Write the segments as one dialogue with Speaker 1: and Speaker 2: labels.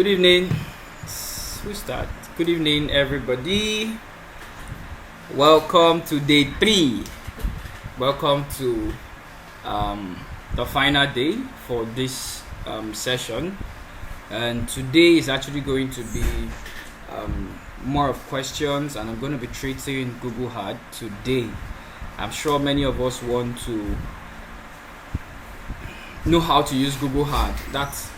Speaker 1: Good evening. We start. Good evening, everybody. Welcome to day 3. Welcome to the final day for this session. And today is actually going to be more of questions, and I'm going to be treating Google Ad today. I'm sure many of us want to know how to use Google Ad. That's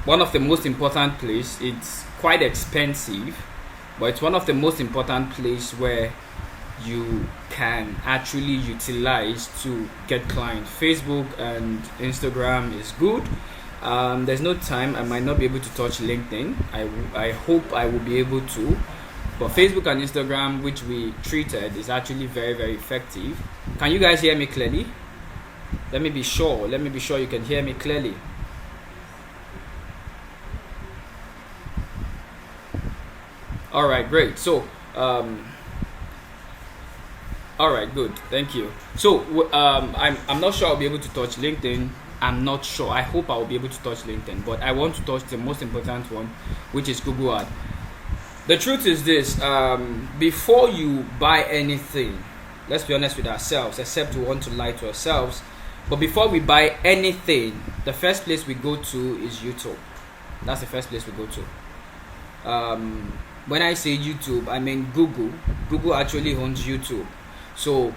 Speaker 1: one of the most important place. It's quite expensive, but it's one of the most important place where you can actually utilize to get clients. Facebook and Instagram is good. There's no time. I might not be able to touch LinkedIn. I hope I will be able to, but Facebook and Instagram, which we treated, is actually very, very effective. Can you guys hear me clearly? Let me be sure you can hear me clearly. All right, great. So all right, good, thank you. So I'm not sure I'll be able to touch LinkedIn. I'm not sure. I hope I will be able to touch LinkedIn, but I want to touch the most important one, which is Google Ad. The truth is this: before you buy anything, let's be honest with ourselves, except we want to lie to ourselves. But before we buy anything, the first place we go to is YouTube. That's the first place we go to. When I say YouTube, I mean Google. Google actually owns YouTube. So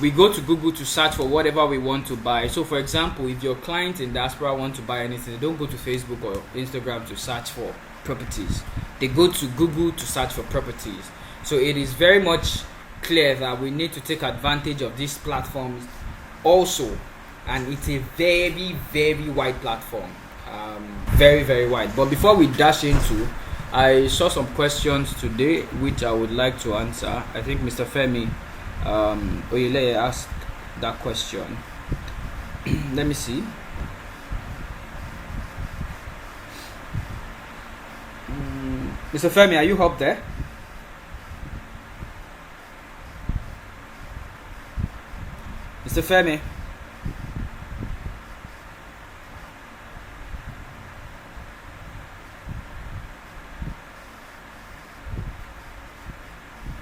Speaker 1: we go to Google to search for whatever we want to buy. So for example, if your client in Diaspora want to buy anything, they don't go to Facebook or Instagram to search for properties. They go to Google to search for properties. So it is very much clear that we need to take advantage of these platforms also. And it's a very, very wide platform. Very, very wide. But before we dash into, I saw some questions today which I would like to answer. I think Mr. Femi Oyele asked that question. Let me see. Mr. Femi, are you up there? Mr. Femi?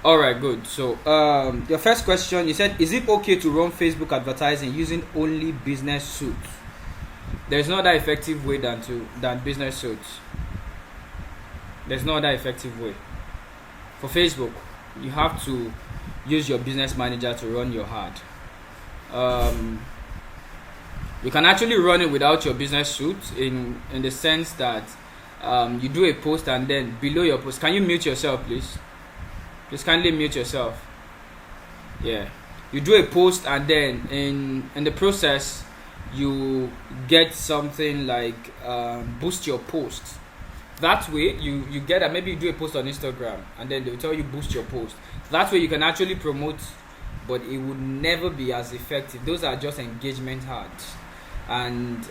Speaker 1: All right, good. So your first question, you said, is it okay to run Facebook advertising using only business suits? There's no other effective way than business suits. There's no other effective way. For Facebook, you have to use your business manager to run your ad. You can actually run it without your business suit in the sense that you do a post, and then below your post, can you mute yourself, please? Just kindly mute yourself. Yeah. You do a post, and then in the process, you get something like boost your post. That way, you get that. Maybe you do a post on Instagram, and then they'll tell you boost your post. That way, you can actually promote, but it would never be as effective. Those are just engagement ads. And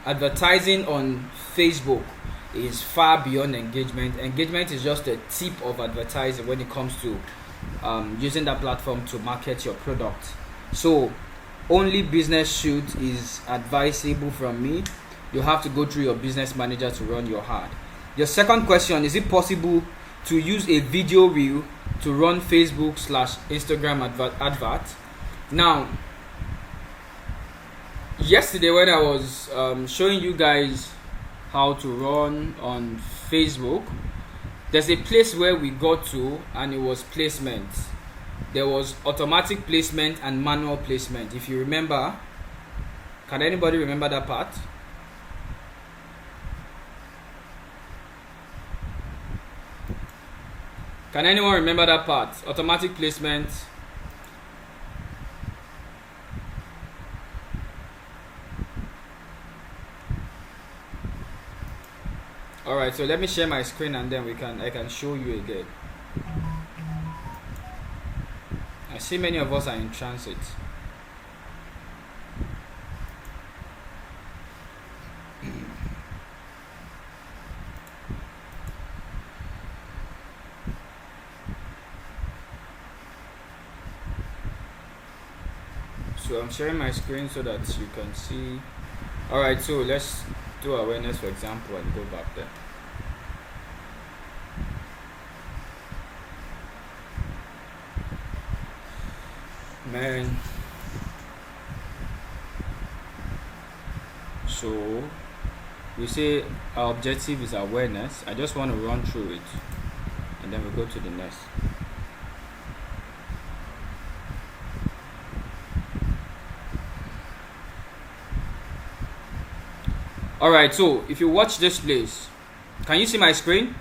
Speaker 1: advertising on Facebook is far beyond engagement. Engagement is just a tip of advertising when it comes to using that platform to market your product. So only business suit is advisable from me. You have to go through your business manager to run your ad. Your second question, is it possible to use a video reel to run Facebook/Instagram advert? Now, yesterday when I was showing you guys how to run on Facebook, there's a place where we got to, and it was placement. There was automatic placement and manual placement. If you remember, can anybody remember that part? Can anyone remember that part? Automatic placement. Alright, so let me share my screen, and then I can show you again. I see many of us are in transit. So I'm sharing my screen so that you can see. Alright, so let's do awareness, for example, and go back there. Man. So we say our objective is awareness. I just want to run through it and then we go to the next. Alright, so if you watch this place, can you see my screen?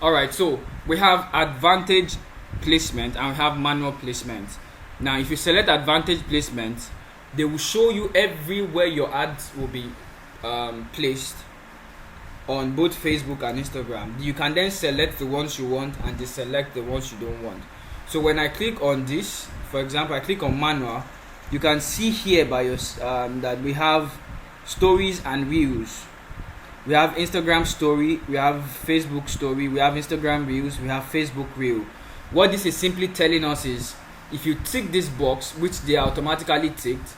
Speaker 1: Alright, so we have advantage placement and we have manual placement. Now if you select advantage placement, they will show you everywhere your ads will be placed on both Facebook and Instagram. You can then select the ones you want and deselect the ones you don't want. So when I click on this, for example, I click on manual, you can see here by your that we have stories and reels. We have Instagram story, we have Facebook story, we have Instagram reels, we have Facebook reel. What this is simply telling us is, if you tick this box, which they automatically ticked,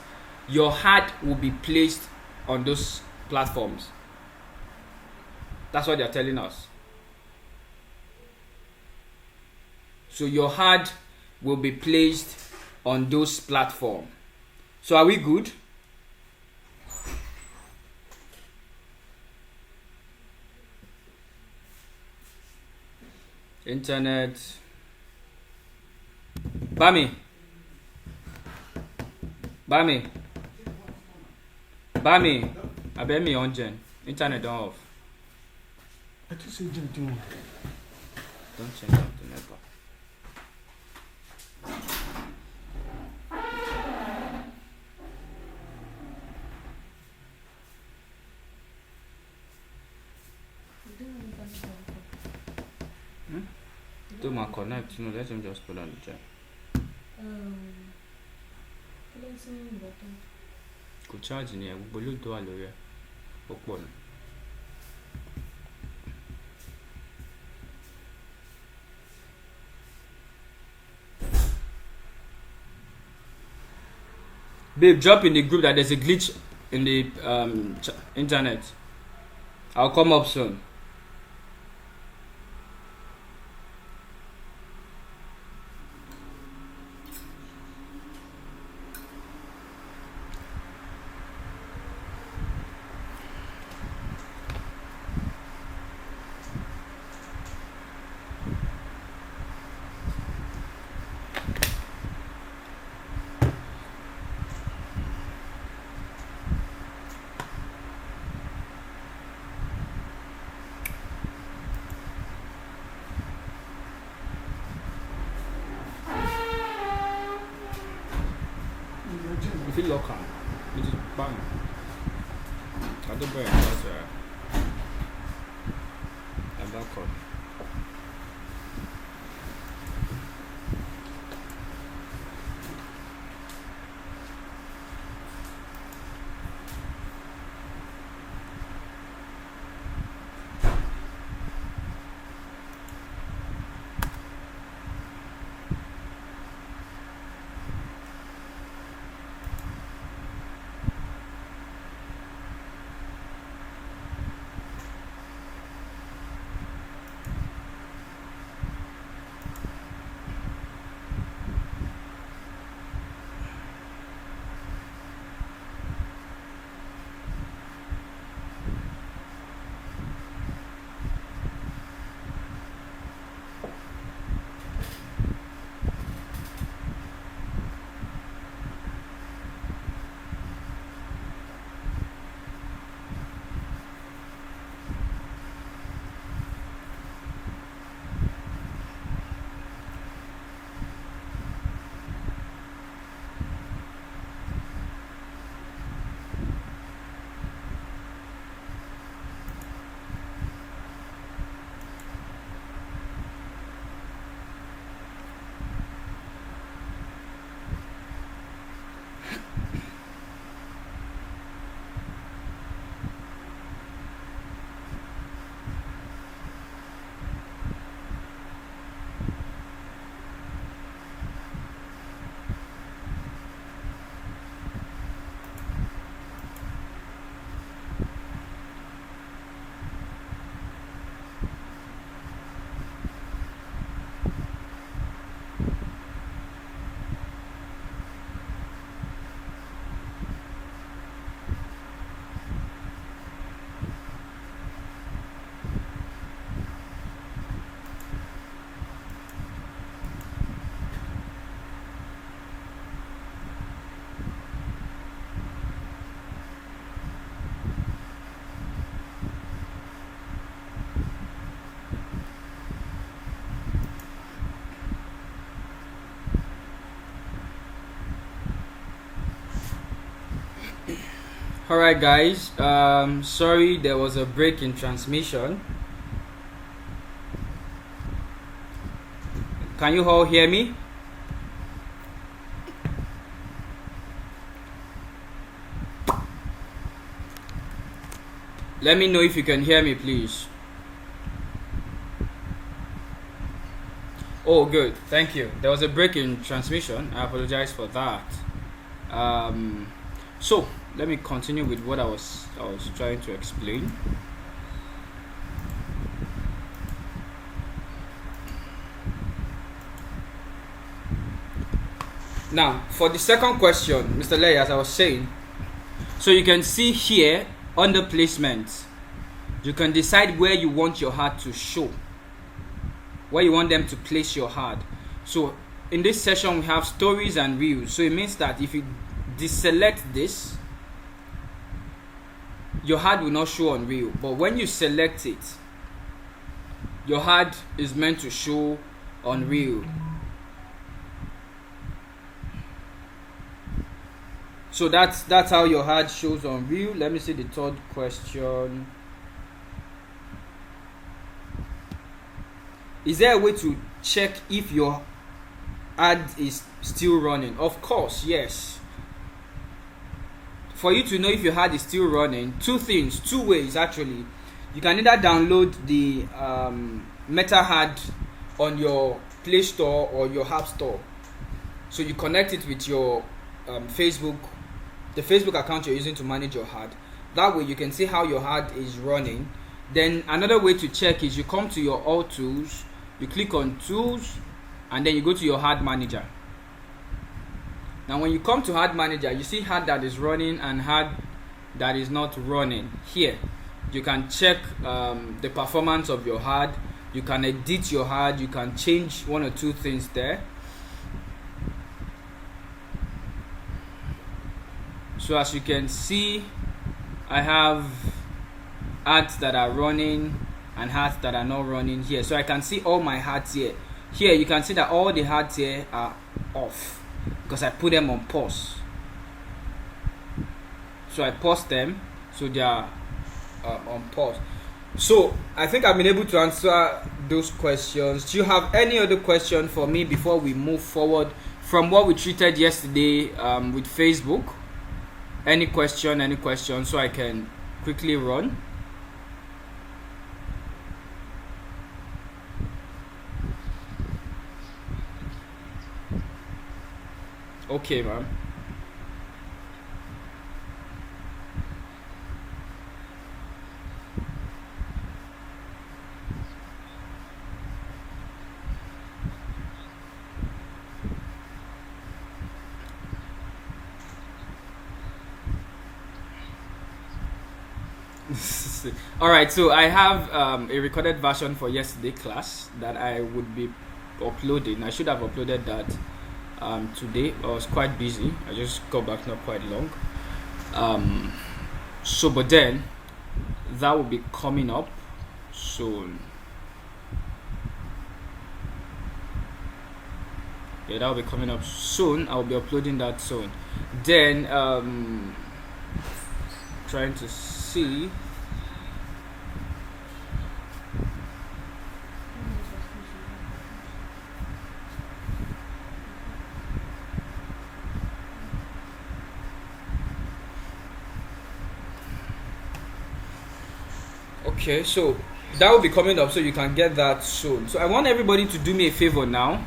Speaker 1: your ad will be placed on those platforms. That's what they're telling us. So your ad will be placed on those platforms. So are we good? Internet. Bami. I bet me on gen. Internet don't off.
Speaker 2: I just say Jim too.
Speaker 1: Don't change out the network. Do my connect, let him just put on the jack. Kò charge ni ẹ gbogbo ló tó wà lórí ẹ ó pọ̀ ni. Babe, drop in the group that there's a glitch in the internet. I'll come up soon. If you lock on, you just bang. I don't buy a back on. Alright guys, sorry there was a break in transmission. Can you all hear me? Let me know if you can hear me, please. Oh, good. Thank you. There was a break in transmission. I apologize for that. So let me continue with what I was trying to explain. Now, for the second question, Mr. Lay, as I was saying, so you can see here under placement, you can decide where you want your heart to show, where you want them to place your heart. So in this session, we have stories and reels. So it means that if you deselect this, your heart will not show on reel. But when you select it, your heart is meant to show on reel. So that's how your heart shows on reel. Let me see the third question. Is there a way to check if your ad is still running? Of course, yes. For you to know if your ad is still running, two ways actually. You can either download the Meta ad on your Play Store or your App Store. So you connect it with your Facebook, the Facebook account you're using to manage your ad. That way you can see how your ad is running. Then another way to check is you come to your All Tools, you click on Tools, and then you go to your ad manager. Now when you come to ad manager, you see ad that is running and ad that is not running. Here you can check the performance of your ad, you can edit your ad, you can change one or two things there. So as you can see, I have ads that are running and ads that are not running here. So I can see all my ads here. Here you can see that all the ads here are off because I put them on pause. So I pause them, so they are on pause. So I think I've been able to answer those questions. Do you have any other question for me before we move forward from what we treated yesterday with Facebook? Any question, so I can quickly run. Okay, ma'am. Alright, so I have a recorded version for yesterday class that I would be uploading. I should have uploaded that today. I was quite busy. I just got back not quite long. But then that will be coming up soon. Yeah, that will be coming up soon. I'll be uploading that soon. Then trying to see. Okay, so that will be coming up, so you can get that soon. So I want everybody to do me a favor now,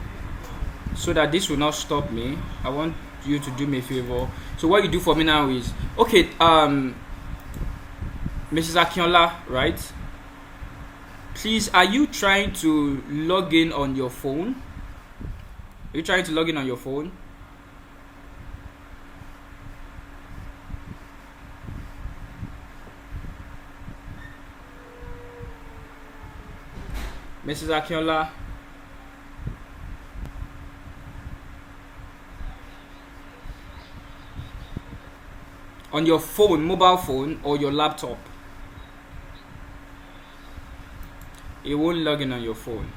Speaker 1: so that this will not stop me. I want you to do me a favor. So what you do for me now is, okay, Mrs. Akinola, right? Please, are you trying to log in on your phone? Are you trying to log in on your phone? Mrs. Akinola. On your phone, mobile phone, or your laptop. It won't log in on your phone.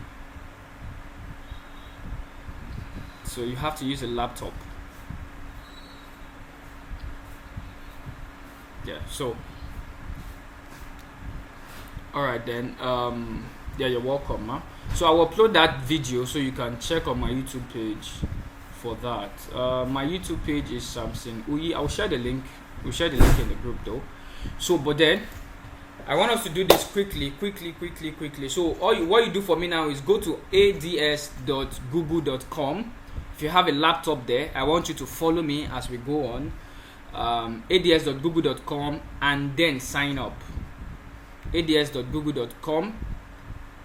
Speaker 1: So you have to use a laptop. Yeah. So, all right then. Yeah, you're welcome, huh? So I will upload that video so you can check on my YouTube page for that. My YouTube page is Samson Uyi. I'll share the link. We'll share the link in the group though. So, but then I want us to do this quickly. So what you do for me now is go to ads.google.com. If you have a laptop there, I want you to follow me as we go on. ads.google.com and then sign up. ads.google.com.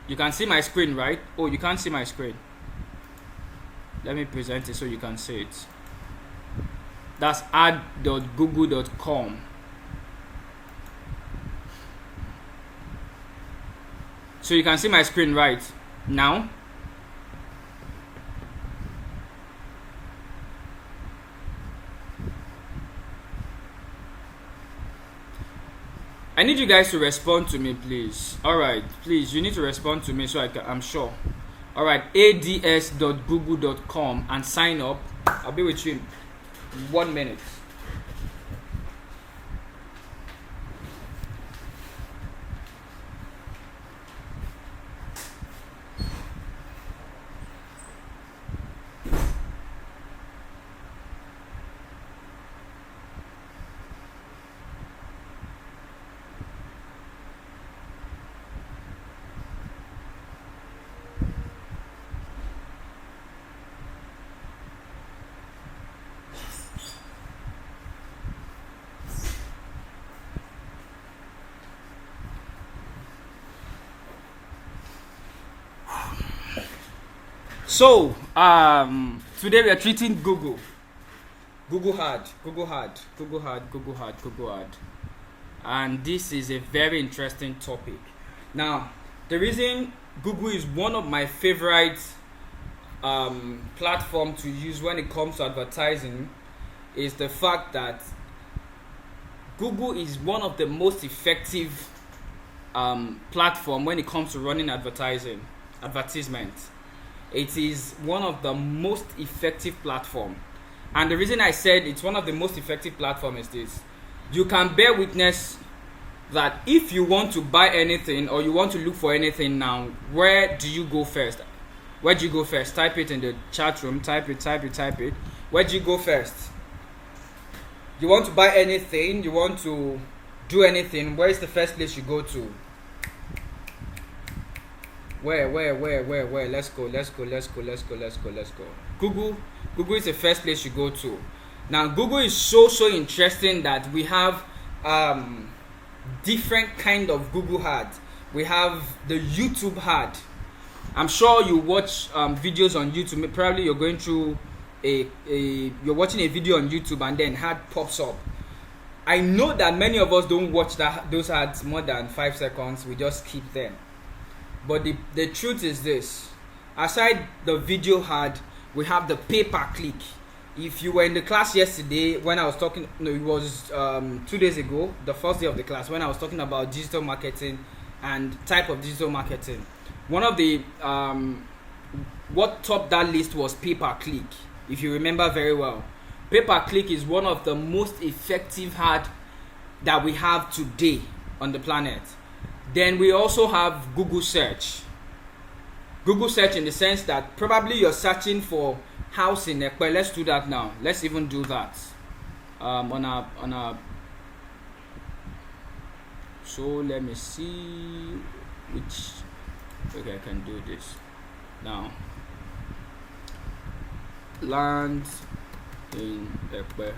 Speaker 1: You can see my screen, right? Oh, you can't see my screen. Let me present it so you can see it. That's ad.google.com. So you can see my screen right now. I need you guys to respond to me, please. All right, please, you need to respond to me so I'm sure. All right, ads.google.com and sign up. I'll be with you in 1 minute. So, today we are treating Google. Google hard. And this is a very interesting topic. Now, the reason Google is one of my favorite platform to use when it comes to advertising is the fact that Google is one of the most effective platform when it comes to running advertisements. It is one of the most effective platform, and the reason I said it's one of the most effective platform is this: you can bear witness that if you want to buy anything or you want to look for anything now, where do you go first? Type it in the chat room. Type it. Where do you go first? You want to buy anything, you want to do anything, where is the first place you go to? Where? Let's go. Google is the first place you go to. Now, Google is so interesting that we have different kind of Google ads. We have the YouTube ad. I'm sure you watch videos on YouTube. Probably you're going through you're watching a video on YouTube and then ad pops up. I know that many of us don't watch those ads more than 5 seconds. We just skip them. But the truth is this: aside the video ad, we have the pay-per-click. If you were in the class yesterday when I was talking, no, it was 2 days ago, the first day of the class, when I was talking about digital marketing and type of digital marketing. One of the what topped that list was pay-per-click. If you remember very well, pay-per-click is one of the most effective ad that we have today on the planet. Then we also have Google search. Google search in the sense that probably you're searching for house in Ekpe. Let's do that now. Let's even do that. So let me see which. Okay, I can do this now. Land in Ekpe.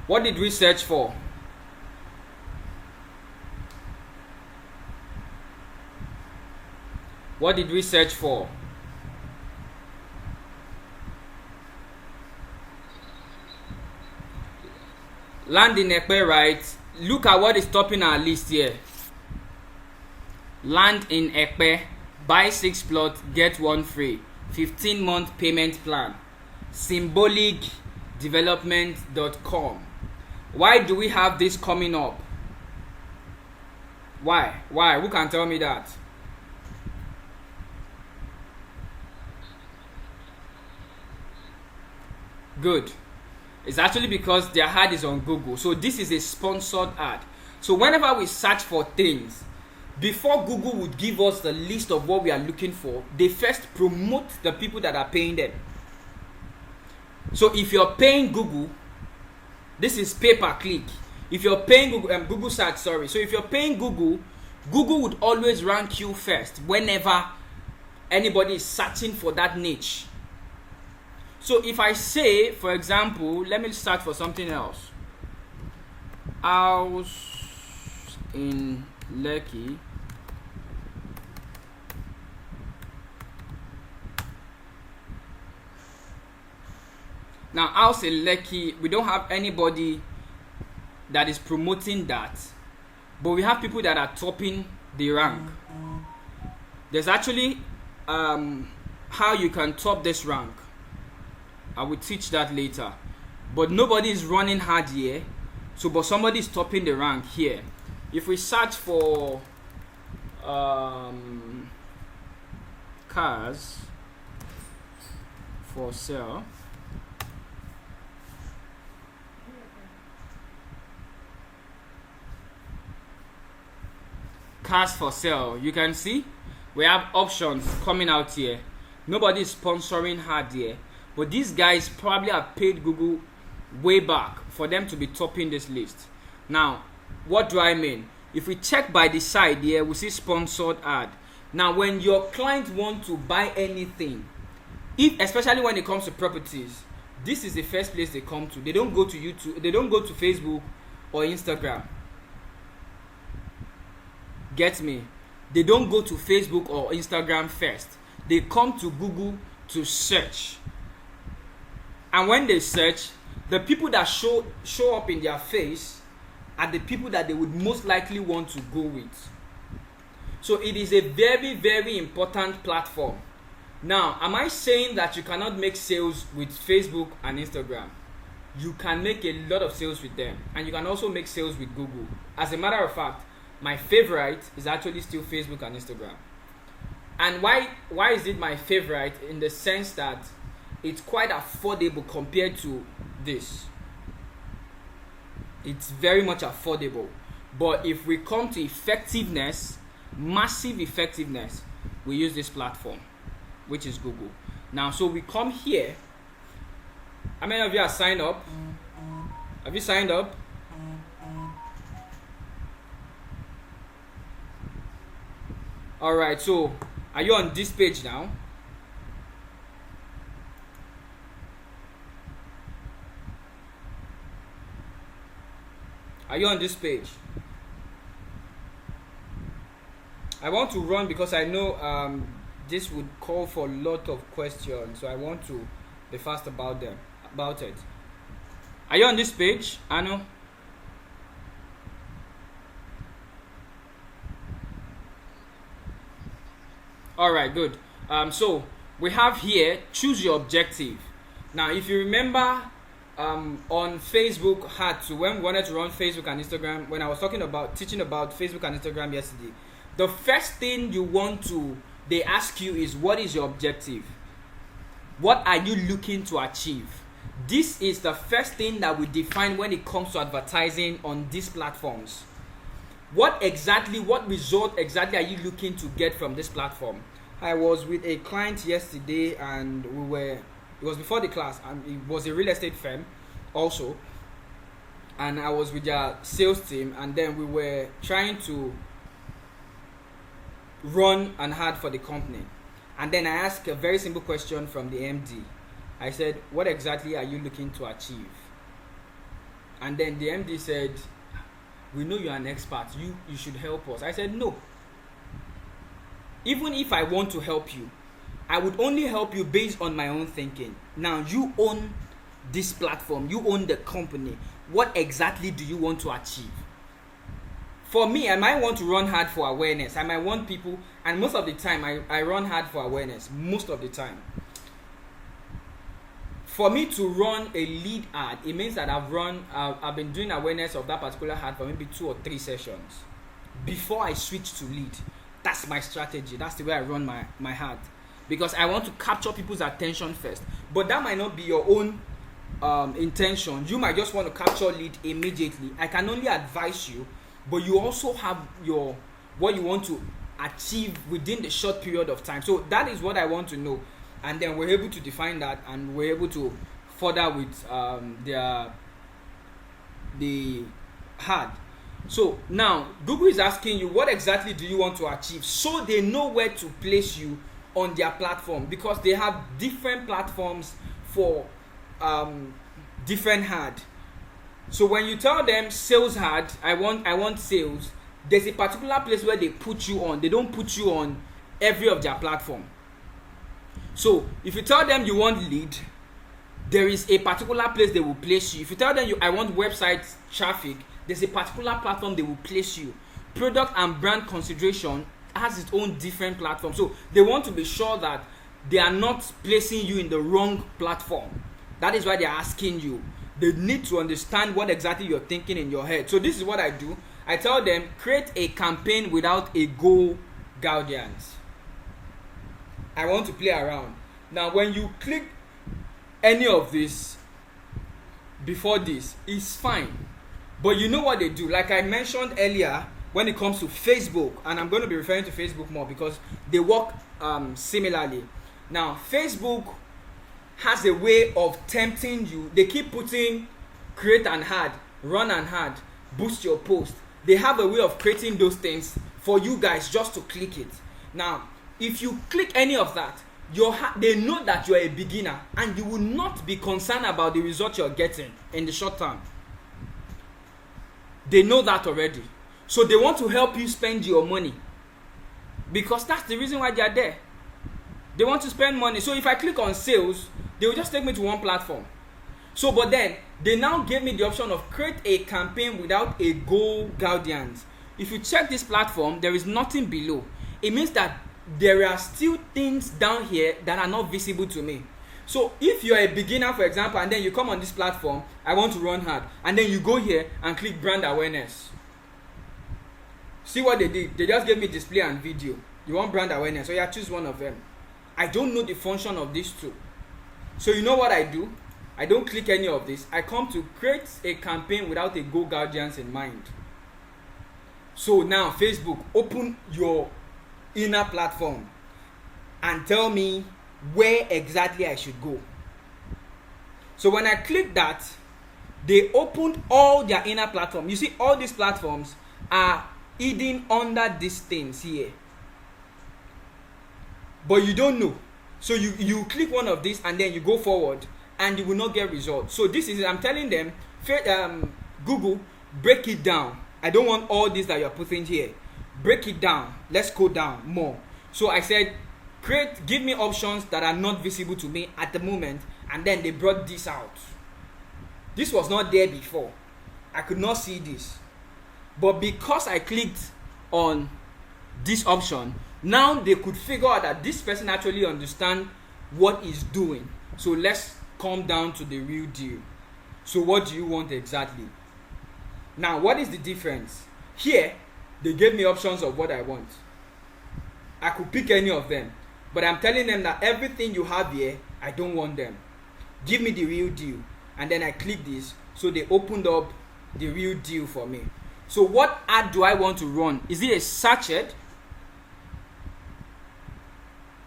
Speaker 1: What did we search for? What did we search for? Land in Ekpe, right? Look at what is topping our list here. Land in Ekpe, buy 6 plots, get 1 free. 15-month payment plan. Symbolicdevelopment.com. Why do we have this coming up? Why? Who can tell me that? Good. It's actually because their ad is on Google. So this is a sponsored ad. So whenever we search for things, before Google would give us the list of what we are looking for, they first promote the people that are paying them. So if you're paying Google, this is pay per click. If you're paying Google search, sorry. So if you're paying Google, Google would always rank you first whenever anybody is searching for that niche. So if I say, for example, let me start for something else. House in Lekki. Now, house in Lekki, we don't have anybody that is promoting that, but we have people that are topping the rank. There's actually how you can top this rank. I will teach that later. But nobody is running hard here. So, but somebody is topping the rank here. If we search for cars for sale, cars for sale, you can see we have options coming out here. Nobody is sponsoring hard here, but these guys probably have paid Google way back for them to be topping this list. Now, what do I mean? If we check by the side here, we see sponsored ad. Now, when your client want to buy anything, especially when it comes to properties, this is the first place they come to. They don't go to YouTube, they don't go to Facebook or Instagram. Get me? They don't go to Facebook or Instagram first. They come to Google to search. And when they search, the people that show up in their face are the people that they would most likely want to go with. So it is a very, very important platform. Now, am I saying that you cannot make sales with Facebook and Instagram? You can make a lot of sales with them, and you can also make sales with Google. As a matter of fact, my favorite is actually still Facebook and Instagram. And why is it my favorite? In the sense that it's quite affordable compared to this. It's very much affordable. But if we come to effectiveness, massive effectiveness, we use this platform, which is Google. Now, so we come here. How many of you are signed up? Have you signed up? Alright, so are you on this page now? Are you on this page? I want to run because I know this would call for a lot of questions, so I want to be fast about it. Are you on this page, Anu? Alright, good. So we have here, choose your objective. Now, if you remember on Facebook ads, so when we wanted to run Facebook and Instagram, when I was teaching about Facebook and Instagram yesterday, the first thing they ask you is, what is your objective? What are you looking to achieve? This is the first thing that we define when it comes to advertising on these platforms. What result exactly are you looking to get from this platform? I was with a client yesterday, and it was before the class, and it was a real estate firm also. And I was with their sales team, and then we were trying to run an ad for the company. And then I asked a very simple question from the MD. I said, what exactly are you looking to achieve? And then the MD said, we know you're an expert, you should help us. I said, no. Even if I want to help you, I would only help you based on my own thinking. Now, you own this platform, you own the company. What exactly do you want to achieve? For me, I might want to run hard for awareness. I might want people, and most of the time, I run hard for awareness. Most of the time. For me to run a lead ad, it means that I've been doing awareness of that particular ad for maybe 2 or 3 sessions before I switch to lead. That's my strategy. That's the way I run my ad, because I want to capture people's attention first. But that might not be your own intention. You might just want to capture lead immediately. I can only advise you, but you also have your what you want to achieve within the short period of time. So that is what I want to know, and then we're able to define that, and we're able to further with the hard. So now Google is asking you, what exactly do you want to achieve, so they know where to place you on their platform, because they have different platforms for different hard. So when you tell them sales hard, I want sales, there's a particular place where they put you on. They don't put you on every of their platform. So if you tell them you want lead, there is a particular place they will place you. If you tell them I want website traffic, there's a particular platform they will place you. Product and brand consideration has its own different platform. So they want to be sure that they are not placing you in the wrong platform. That is why they are asking you. They need to understand what exactly you're thinking in your head. So this is what I do. I tell them, create a campaign without a goal guardians. I want to play around. Now when you click any of this before this, it's fine. But you know what they do? Like I mentioned earlier, when it comes to Facebook, and I'm going to be referring to Facebook more because they work similarly. Now Facebook has a way of tempting you. They keep putting create an ad, run an ad, boost your post. They have a way of creating those things for you guys just to click it. Now if you click any of that, they know that you're a beginner, and you will not be concerned about the result you're getting in the short term. They know that already. So they want to help you spend your money, because that's the reason why they are there. They want to spend money. So if I click on sales, they will just take me to one platform. So but then they now gave me the option of create a campaign without a goal guardians. If you check this platform, there is nothing below. It means that there are still things down here that are not visible to me. So if you're a beginner, for example, and then you come on this platform, I want to run hard, and then you go here and click brand awareness. See what they did? They just gave me display and video. You want brand awareness, so yeah, choose one of them. I don't know the function of these two. So you know what I do? I don't click any of this. I come to create a campaign without a goal guardians in mind. So now Facebook, open your inner platform and tell me where exactly I should go. So when I click that, they opened all their inner platform. You see, all these platforms are hidden under these things here, but you don't know. So you click one of these and then you go forward, and you will not get results. So this is, I'm telling them, Google, break it down. I don't want all this that you're putting here. Break it down. Let's go down more. So I said, give me options that are not visible to me at the moment, and then they brought this out. This was not there before. I could not see this, but because I clicked on this option, now they could figure out that this person actually understands what he's doing. So let's come down to the real deal. So what do you want exactly? Now what is the difference? Here they gave me options of what I want. I could pick any of them, but I'm telling them that everything you have here, I don't want them. Give me the real deal. And then I click this, so they opened up the real deal for me. So what ad do I want to run? Is it a search ad?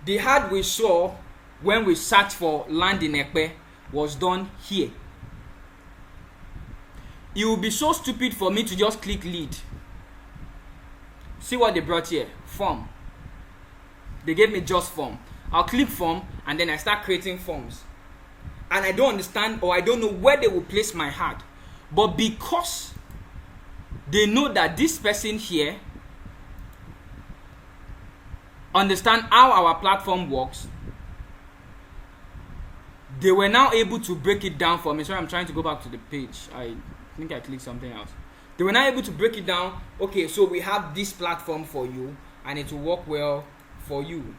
Speaker 1: The ad we saw when we searched for land in Ekpe was done here. It would be so stupid for me to just click lead. See what they brought here? Form. They gave me just form. I'll click form, and then I start creating forms. And I don't understand, or I don't know where they will place my ad. But because they know that this person here understand how our platform works, they were now able to break it down for me. Sorry, I'm trying to go back to the page. I think I clicked something else. They were now able to break it down. Okay, so we have this platform for you, and it will work well for you.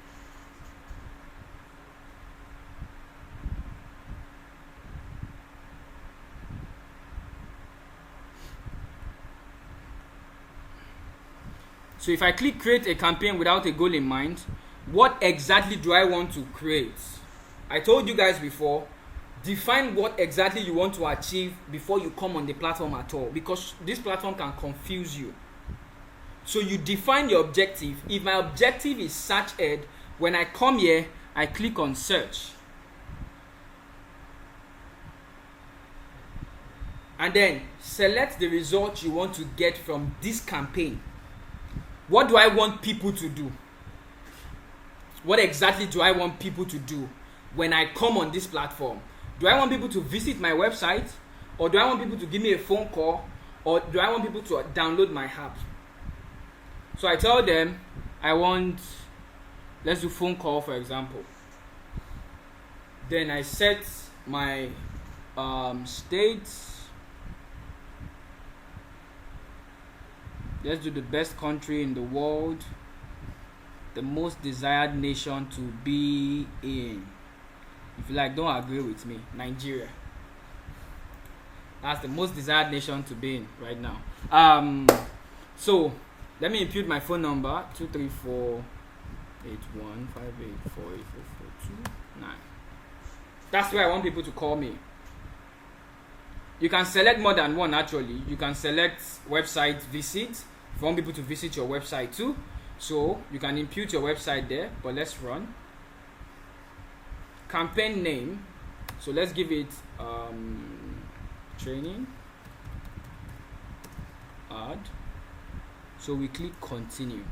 Speaker 1: So if I click create a campaign without a goal in mind, what exactly do I want to create? I told you guys before, define what exactly you want to achieve before you come on the platform at all, because this platform can confuse you. So you define your objective. If my objective is search ed, when I come here, I click on search. And then select the result you want to get from this campaign. What do I want people to do? What exactly do I want people to do when I come on this platform? Do I want people to visit my website? Or do I want people to give me a phone call? Or do I want people to download my app? So I tell them I want, let's do phone call for example. Then I set my state. Let's do the best country in the world, the most desired nation to be in. If you like, don't agree with me. Nigeria. That's the most desired nation to be in right now. So let me input my phone number 2348158484429. That's where I want people to call me. You can select more than one actually. You can select website visit if you want people to visit your website too. So you can input your website there, but let's run. Campaign name. So let's give it training add. So we click continue.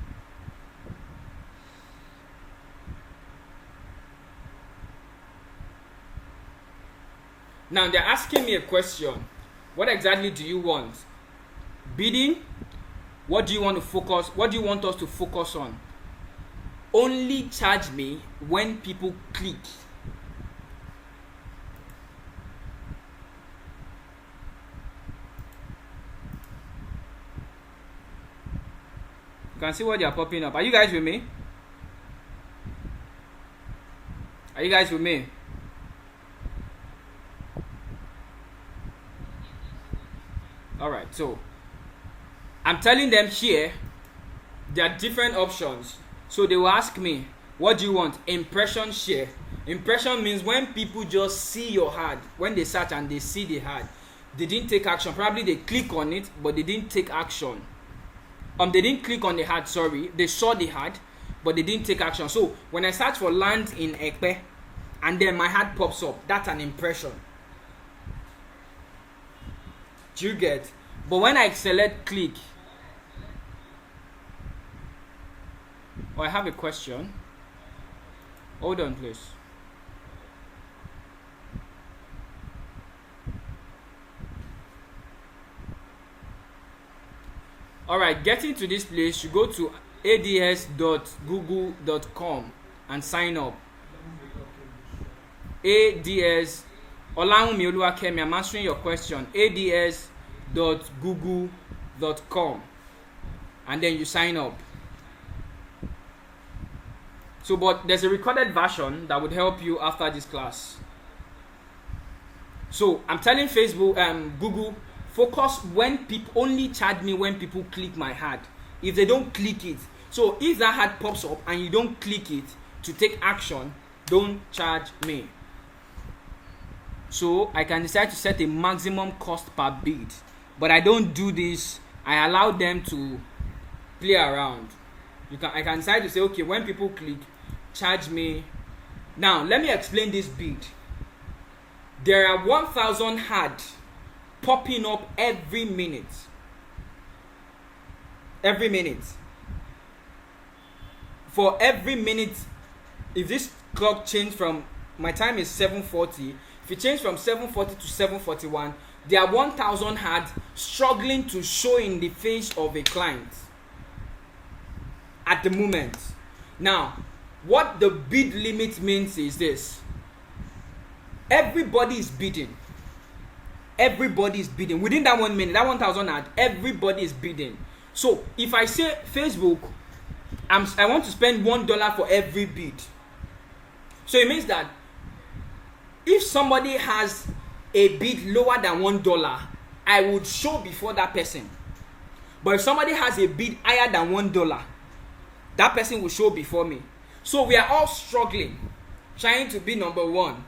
Speaker 1: Now they're asking me a question. What exactly do you want? Bidding? What do you want to focus? What do you want us to focus on? Only charge me when people click. You can see what they are popping up. Are you guys with me? Are you guys with me? Alright, so I'm telling them here there are different options. So they will ask me, what do you want? Impression share. Impression means when people just see your ad, when they search and they see the ad, they didn't take action. Probably they click on it, but they didn't take action. They didn't click on the ad, sorry. They saw the ad, but they didn't take action. So when I search for land in Ekpe, and then my ad pops up, that's an impression. Do you get? But when I select click, I have a question. Hold on, please. Alright, getting to this place, you go to ads.google.com and sign up. ADS Olawunmi Oluwakemi, I'm answering your question. ads.google.com and then you sign up. So, but there's a recorded version that would help you after this class. So, I'm telling Facebook, Google, focus when people, only charge me when people click my ad. If they don't click it. So, if that ad pops up and you don't click it to take action, don't charge me. So, I can decide to set a maximum cost per bid. But I don't do this. I allow them to play around. I can decide to say, okay, when people click, charge me. Now, let me explain this bid. There are 1,000 ads popping up every minute. Every minute. For every minute, if this clock change from, my time is 7:40, if it change from 7:40 to 7:41, there are 1,000 ads struggling to show in the face of a client at the moment. Now, what the bid limit means is this. Everybody is bidding. Everybody is bidding. Within that 1 minute, that 1,000 ad, everybody is bidding. So, if I say Facebook, I want to spend $1 for every bid. So, it means that if somebody has a bid lower than $1, I would show before that person. But if somebody has a bid higher than $1, that person will show before me. So we are all struggling, trying to be number one.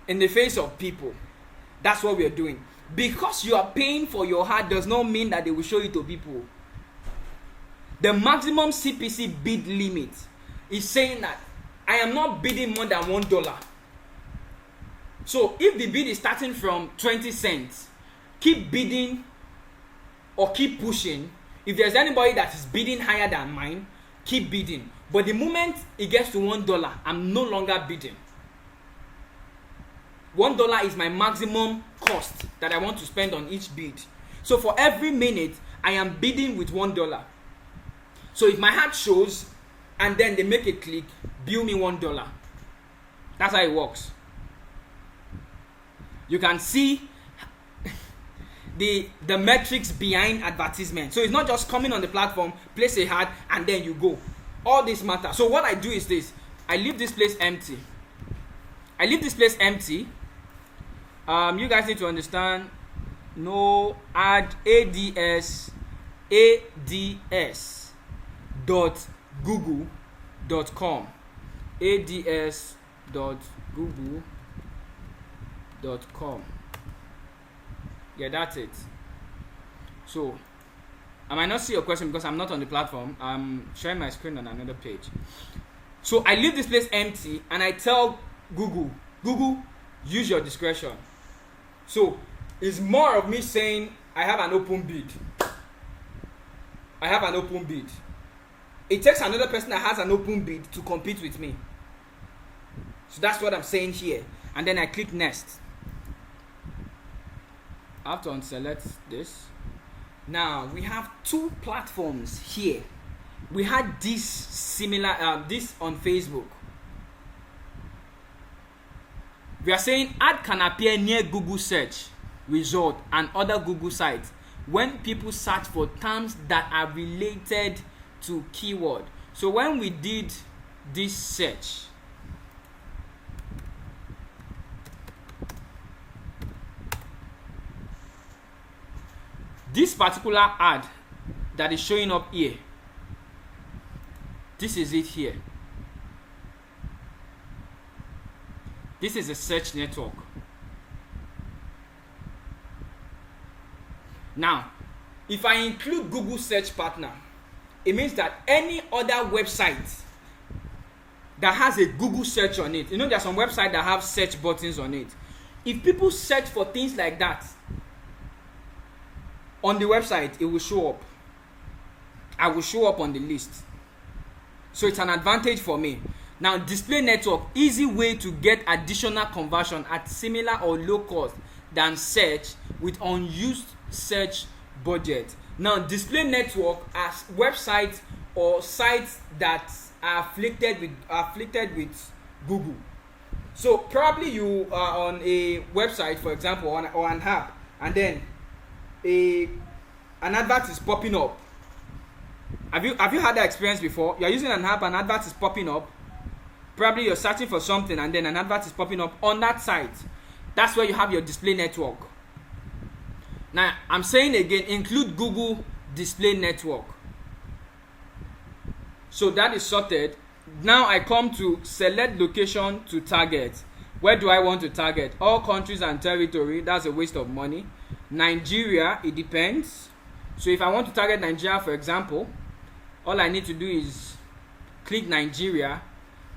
Speaker 1: in the face of people. That's what we are doing. Because you are paying for your heart does not mean that they will show it to people. The maximum CPC bid limit is saying that I am not bidding more than $1. So if the bid is starting from 20 cents, keep bidding or keep pushing. If there's anybody that is bidding higher than mine, keep bidding. But the moment it gets to $1, I'm no longer bidding. $1 is my maximum cost that I want to spend on each bid. So for every minute, I am bidding with $1. So if my heart shows and then they make a click, bill me $1. That's how it works. You can see the metrics behind advertisement. So it's not just coming on the platform, place a ad, and then you go. All this matter. So what I do is this. I leave this place empty. You guys need to understand. No add ads dot google.com ads.google.com. Yeah, that's it. So I might not see your question because I'm not on the platform. I'm sharing my screen on another page. So I leave this place empty and I tell Google, use your discretion. So it's more of me saying I have an open bid. It takes another person that has an open bid to compete with me. So that's what I'm saying here. And then I click next. I have to unselect this. Now we have two platforms here. We had this similar this on Facebook. We are saying ad can appear near Google search result and other Google sites when people search for terms that are related to keyword. So when we did this search, this particular ad that is showing up here, this is it here. This is a search network. Now, if I include Google Search Partner, it means that any other website that has a Google search on it, there are some websites that have search buttons on it. If people search for things like that on the website, it will show up. I will show up on the list. So it's an advantage for me. Now, display network, easy way to get additional conversion at similar or low cost than search with unused search budget. Now, display network as websites or sites that are afflicted with Google. So probably you are on a website, for example, or an app, and then an advert is popping up. Have you had that experience before? You're using an app, an advert is popping up. Probably you're searching for something and then an advert is popping up on that site. That's where you have your display network. Now, I'm saying again, include Google Display Network. So that is sorted. Now I come to select location to target. Where do I want to target? All countries and territory. That's a waste of money. Nigeria, it depends. So if I want to target Nigeria, for example, all I need to do is click Nigeria,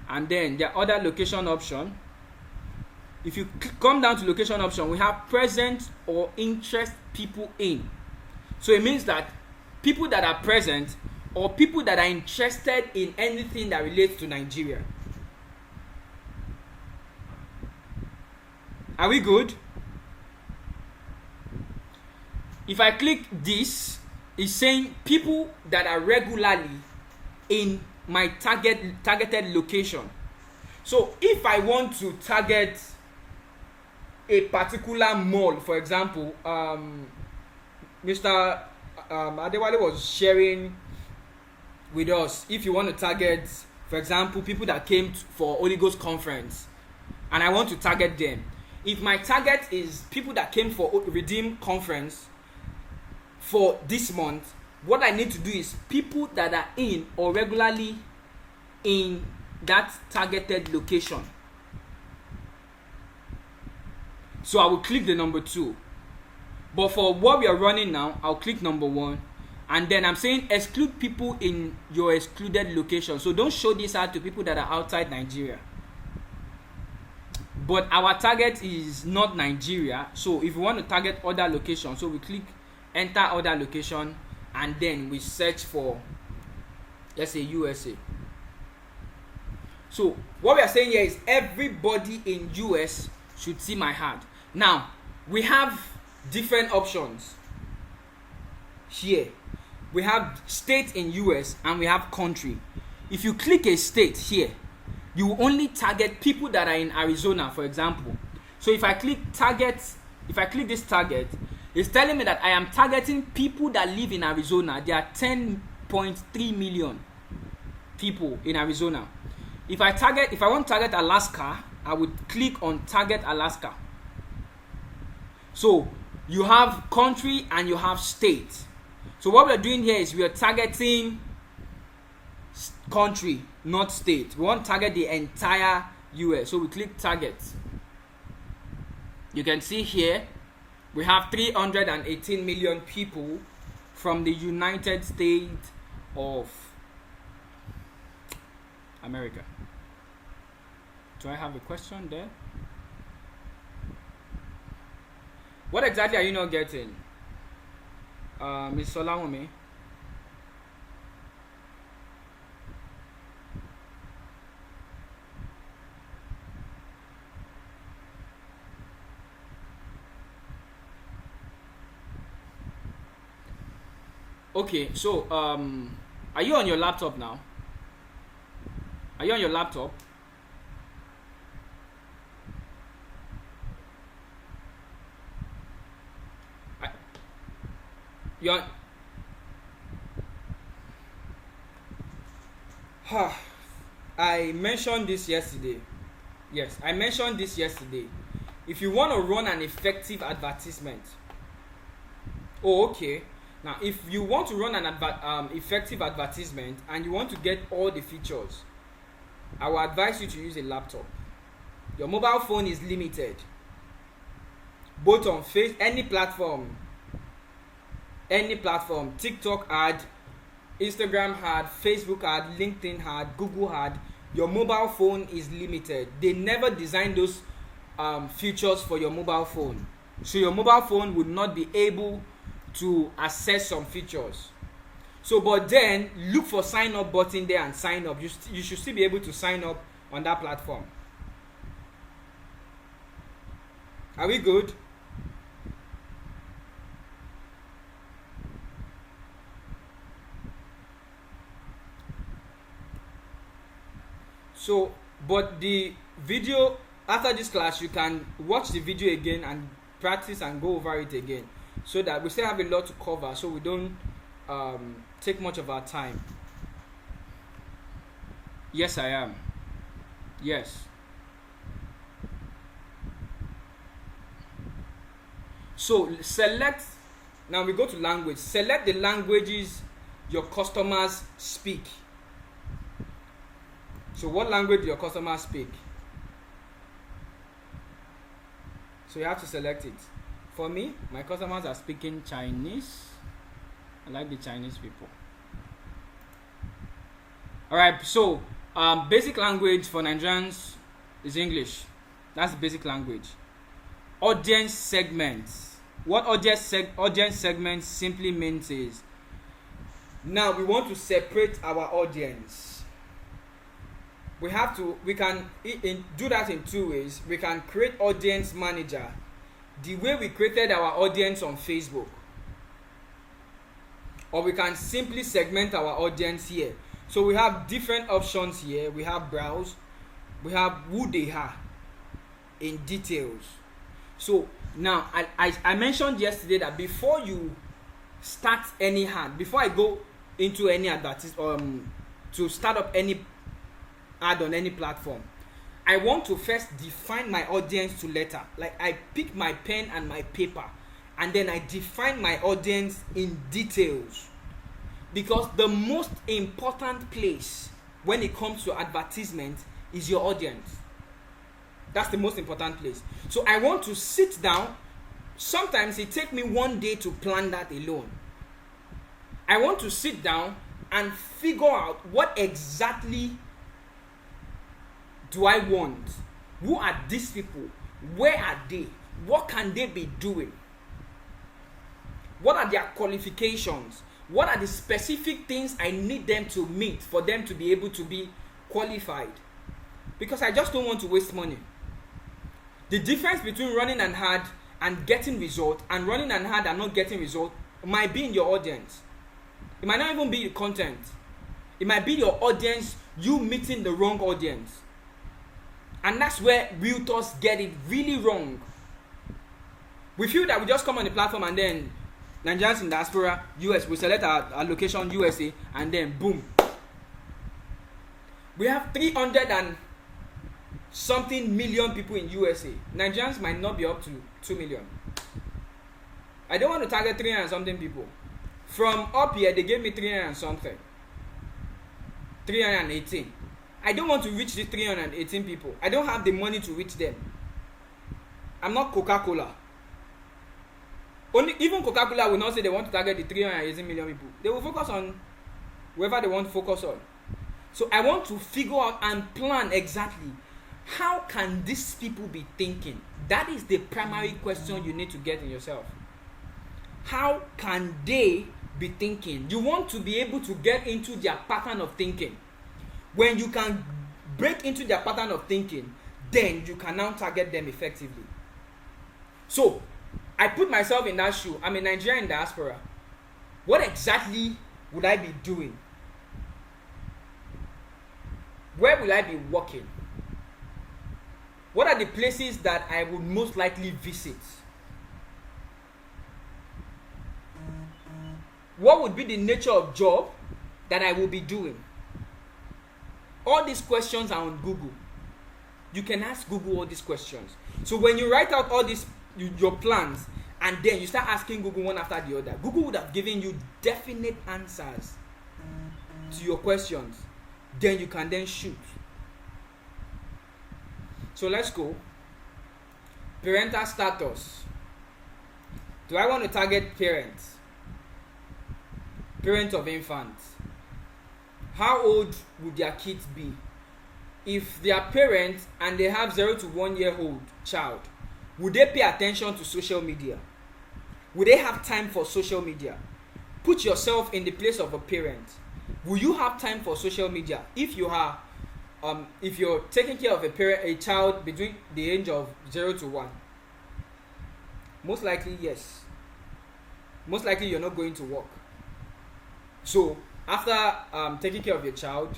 Speaker 1: and then the other location option. If you come down to location option, we have present or interest people in. So it means that people that are present or people that are interested in anything that relates to Nigeria. Are we good? If I click this, it's saying people that are regularly in my targeted location. So if I want to target a particular mall, for example, Mr. Adewale was sharing with us, if you want to target, for example, people that came for Holy Ghost conference, and I want to target them. If my target is people that came for Redeem conference for this month, what I need to do is people that are in or regularly in that targeted location. So I will click the number 2. But for what we are running now, I'll click number 1. And then I'm saying exclude people in your excluded location. So don't show this out to people that are outside Nigeria. But our target is not Nigeria. So if we want to target other locations, so we click enter other location, and then we search for, let's say, USA. So what we are saying here is everybody in US should see my ad. Now we have different options here. We have state in US and we have country. If you click a state here, you will only target people that are in Arizona, for example. So if I click target, if I click this target, it's telling me that I am targeting people that live in Arizona. There are 10.3 million people in Arizona. If I want to target Alaska, I would click on target Alaska. So you have country and you have state. So what we're doing here is we are targeting country, not state. We want to target the entire US. So we click target. You can see here we have 318 million people from the United States of America. Do I have a question there? What exactly are you not getting? Ms. Solawumi? Okay, so are you on your laptop now? Are you on your laptop? You're I mentioned this yesterday. Yes, I mentioned this yesterday. If you want to run an effective advertisement, okay. Now, if you want to run an effective advertisement and you want to get all the features, I will advise you to use a laptop. Your mobile phone is limited, both on any platform, TikTok ad, Instagram ad, Facebook ad, LinkedIn ad, Google ad. Your mobile phone is limited. They never designed those features for your mobile phone, so your mobile phone would not be able to access some features. So but then look for sign up button there and sign up. You should still be able to sign up on that platform. Are we good? So but the video, after this class you can watch the video again and practice and go over it again, so that we still have a lot to cover, so we don't take much of our time. Yes, I am. Yes. So select, now we go to language. Select the languages your customers speak. So what language do your customers speak? So you have to select it. For me, my customers are speaking Chinese. I like the Chinese people. Alright, so basic language for Nigerians is English. That's the basic language. Audience segments. What audience segments simply means is, now we want to separate our audience. We can do that in two ways. We can create audience manager, the way we created our audience on Facebook, or we can simply segment our audience here. So we have different options here. We have browse, we have who they are in details. So now I mentioned yesterday that before you start any ad, before I go into any to start up any ad on any platform, I want to first define my audience to letter. Like I pick my pen and my paper, and then I define my audience in details, because the most important place when it comes to advertisement is your audience. That's the most important place. So I want to sit down. Sometimes it takes me 1 day to plan that alone. I want to sit down and figure out what exactly do I want. Who are these people? Where are they? What can they be doing? What are their qualifications? What are the specific things I need them to meet for them to be able to be qualified? Because I just don't want to waste money. The difference between running an ad and getting result and running an ad and not getting result might be in your audience. It might not even be the content. It might be your audience, you meeting the wrong audience. And that's where realtors get it really wrong. We feel that we just come on the platform and then Nigerians in diaspora, US, we select our location USA and then boom. We have 300 and something million people in USA. Nigerians might not be up to 2 million. I don't want to target 300 and something people. From up here, they gave me 300 and something. 318. I don't want to reach the 318 people. I don't have the money to reach them. I'm not Coca-Cola. Even Coca-Cola will not say they want to target the 318 million people. They will focus on whoever they want to focus on. So I want to figure out and plan exactly how can these people be thinking. That is the primary question you need to get in yourself. How can they be thinking? You want to be able to get into their pattern of thinking. When you can break into their pattern of thinking, then you can now target them effectively. So I put myself in that shoe. I'm a Nigerian diaspora. What exactly would I be doing? Where will I be working? What are the places that I would most likely visit? What would be the nature of job that I will be doing? All these questions are on Google. You can ask Google all these questions. So when you write out all these your plans and then you start asking Google one after the other, Google would have given you definite answers to your questions. Then you can then shoot. So let's go. Parental status. Do I want to target parents? Parents of infants. How old would their kids be? If they are parents and they have 0 to 1 year old child, would they pay attention to social media? Would they have time for social media? Put yourself in the place of a parent. Will you have time for social media if you're taking care of a child between the age of 0 to 1? Most likely, yes. Most likely, you're not going to work. So, after taking care of your child,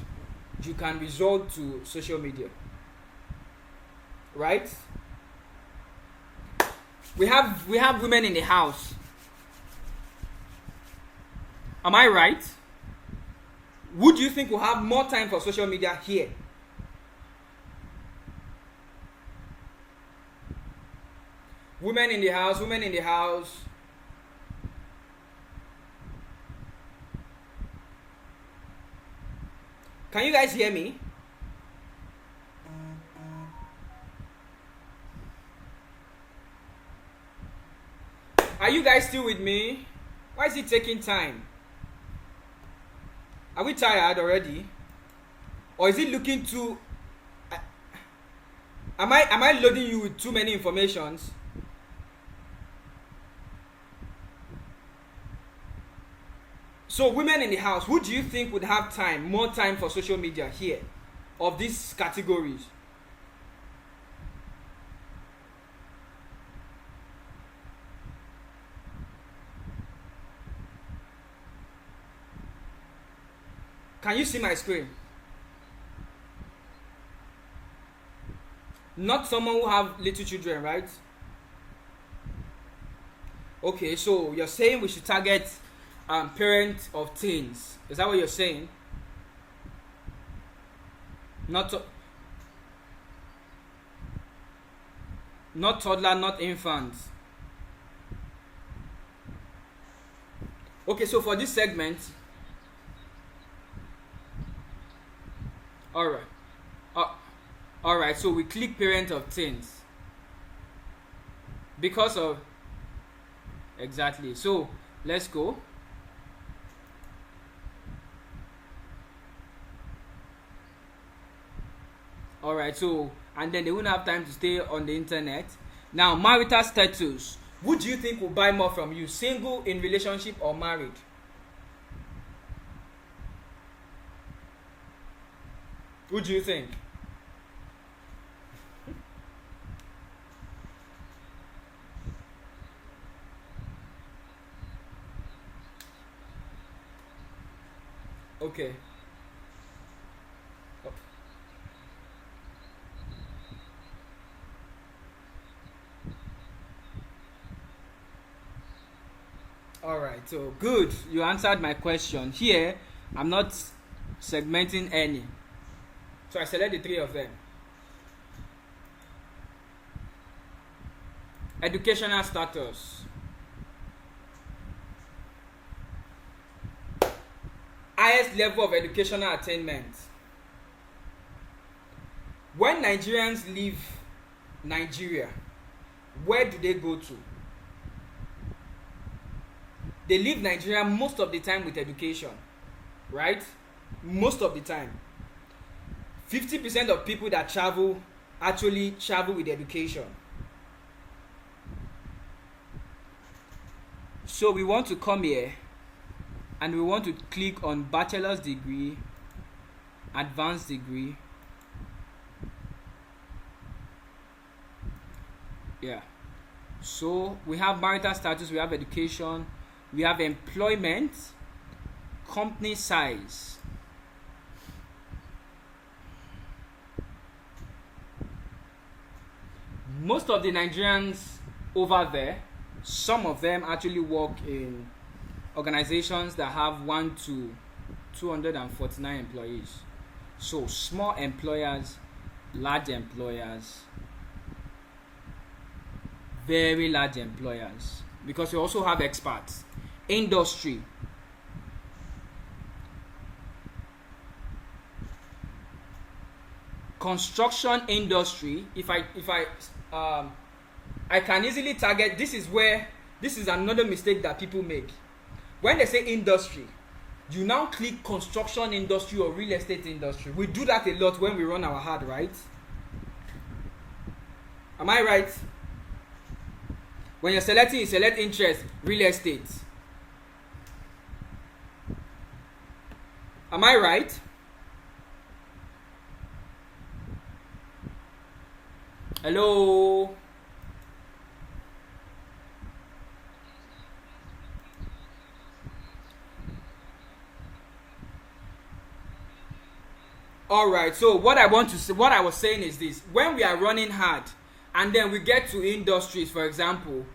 Speaker 1: you can resort to social media. Right? We have women in the house. Am I right? Who do you think will have more time for social media here? Women in the house, women in the house. Can you guys hear me? Are you guys still with me? Why is it taking time? Are we tired already? Or is it looking too... Am I loading you with too many informations? So women in the house, who do you think would have more time for social media here of these categories? Can you see my screen? Not someone who have little children, right? Okay, so you're saying we should target parents of teens. Is that what you're saying? Not toddler, not infants. Okay, so for this segment, all right. All right, so we click parent of teens because of exactly. So let's go. All right, so and then they won't have time to stay on the internet. Now, marital status. Who do you think will buy more from you? Single, in relationship, or married? Who do you think? Okay. All right, so good. You answered my question. Here, I'm not segmenting any. So I select the three of them. Educational status. Highest level of educational attainment. When Nigerians leave Nigeria, where do they go to? They leave Nigeria most of the time with education, right? Most of the time. 50% of people that travel actually travel with education. So we want to come here and we want to click on bachelor's degree, advanced degree. Yeah. So we have marital status, we have education, we have employment, company size. Most of the Nigerians over there, some of them actually work in organizations that have 1 to 249 employees. So small employers, large employers, very large employers, because we also have experts. Industry. Construction industry. If I can easily target, this is another mistake that people make. When they say industry, you now click construction industry or real estate industry. We do that a lot when we run our ad, right? Am I right? When you're selecting, you select interest, real estate. Am I right? Hello? All right, so what I was saying is this: when we are running hard and then we get to industries, for example,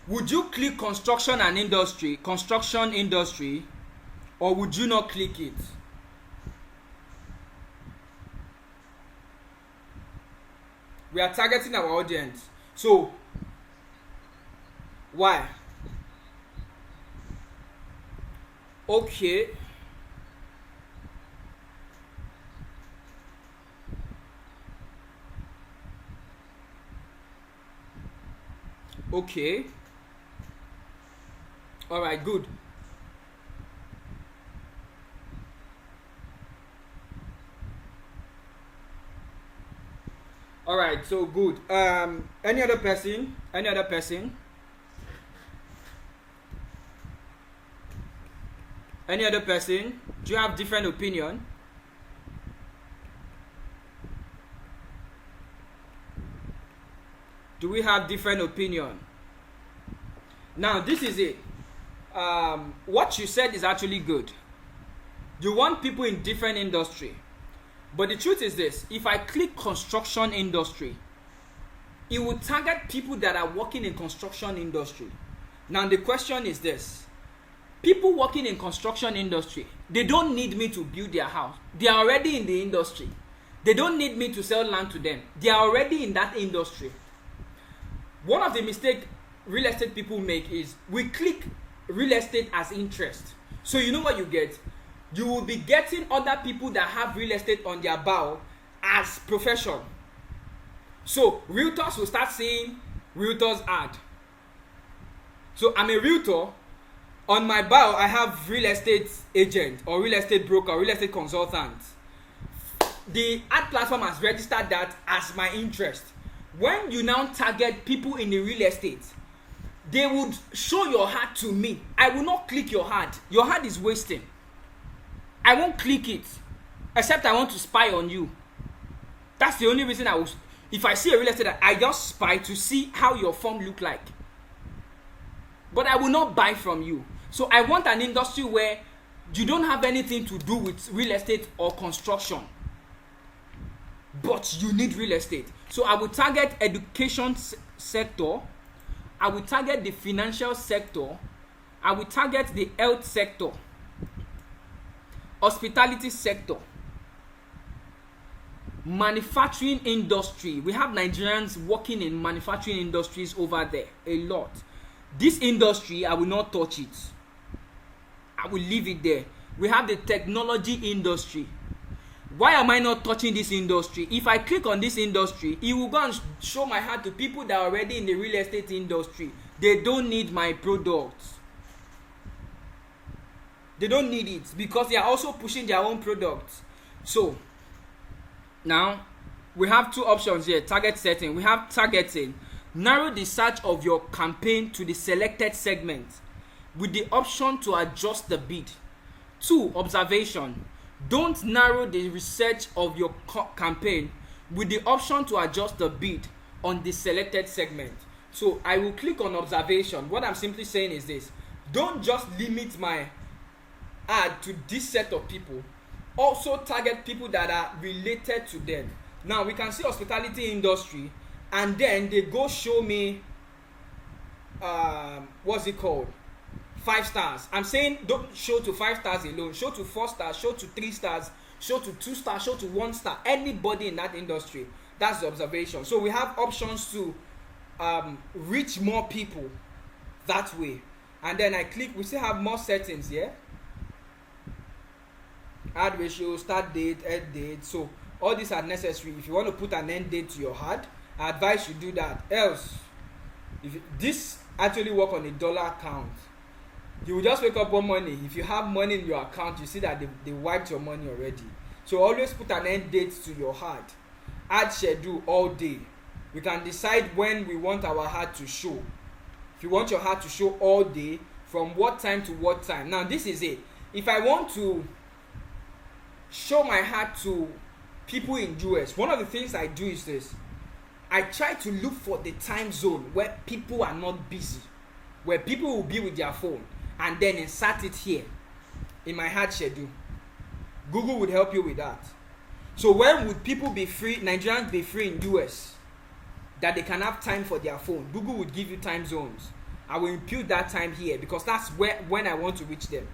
Speaker 1: would you click construction industry, or would you not click it? We are targeting our audience. So why? Okay. Okay. All right, good. All right, so good. Any other person? Any other person? Any other person? Do you have different opinion? Do we have different opinion? Now, this is it. What you said is actually good. You want people in different industry. But the truth is this: if I click construction industry, it will target people that are working in construction industry. Now the question is this: people working in construction industry, they don't need me to build their house. They are already in the industry. They don't need me to sell land to them. They are already in that industry. One of the mistakes real estate people make is we click real estate as interest. So you know what you get? You will be getting other people that have real estate on their bio as profession. So realtors will start seeing realtors ad. So I'm a realtor. On my bio, I have real estate agent or real estate broker, real estate consultant. The ad platform has registered that as my interest. When you now target people in the real estate, they would show your ad to me. I will not click your ad. Your ad is wasting. I won't click it, except I want to spy on you. That's the only reason I will. If I see a real estate ad, I just spy to see how your form look like. But I will not buy from you. So I want an industry where you don't have anything to do with real estate or construction, but you need real estate. So I will target education sector. I will target the financial sector. I will target the health sector, hospitality sector, manufacturing industry. We have Nigerians working in manufacturing industries over there a lot. This industry, I will not touch it. I will leave it there. We have the technology industry. Why am I not touching this industry? If I click on this industry, it will go and show my hand to people that are already in the real estate industry. They don't need my products. They don't need it because they are also pushing their own products. So now we have two options here. Target setting. We have targeting. Narrow the search of your campaign to the selected segment with the option to adjust the bid. 2. Observation. Don't narrow the research of your campaign with the option to adjust the bid on the selected segment. So I will click on observation. What I'm simply saying is this: don't just limit my ad to this set of people. Also target people that are related to them. Now we can see hospitality industry, and then they go show me what's it called? 5 stars. I'm saying don't show to 5 stars alone. Show to 4 stars, show to 3 stars, show to 2 stars, show to 1 star. Anybody in that industry. That's the observation. So we have options to reach more people that way. And then I click. We still have more settings here. Ad ratio, start date, end date. So all these are necessary. If you want to put an end date to your ad, I advise you do that. Else, if this actually work on a dollar account, you will just wake up one morning. If you have money in your account, you see that they wiped your money already. So always put an end date to your ad. Ad schedule all day. We can decide when we want our ad to show. If you want your ad to show all day, from what time to what time. Now this is it. If I want to show my ad to people in US, one of the things I do is this: I try to look for the time zone where people are not busy, where people will be with their phone, and then insert it here in my ad schedule. Google would help you with that. So when would people be free, Nigerians be free in US, that they can have time for their phone? Google would give you time zones. I will impute that time here because that's when I want to reach them.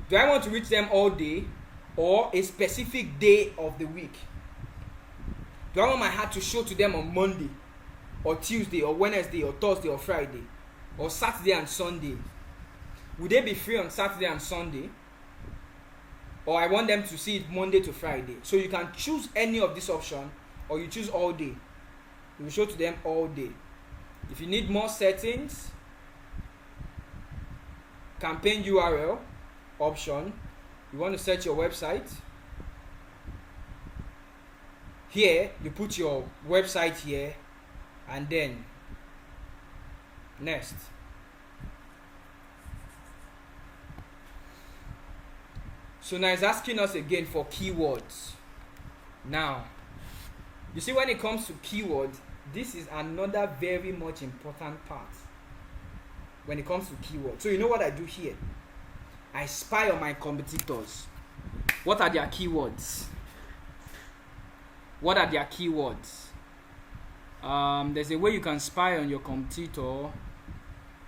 Speaker 1: Do I want to reach them all day or a specific day of the week? Do I want my ad to show to them on Monday or Tuesday or Wednesday or Thursday or Friday or Saturday and Sunday? Would they be free on Saturday and Sunday? Or I want them to see it Monday to Friday. So you can choose any of this option, or you choose all day. You will show to them all day. If you need more settings, campaign URL option. You want to search your website. Here, you put your website here, and then next. So now it's asking us again for keywords. Now, you see, when it comes to keywords, this is another very much important part when it comes to keywords. So you know what I do here? I spy on my competitors. What are their keywords? What are their keywords? There's a way you can spy on your competitor.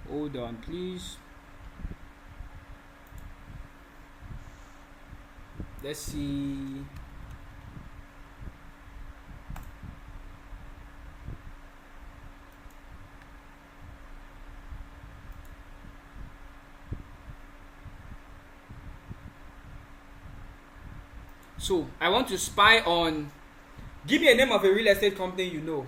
Speaker 1: Hold on, please. Let's see. So I want to spy on Give me a name of a real estate company you know.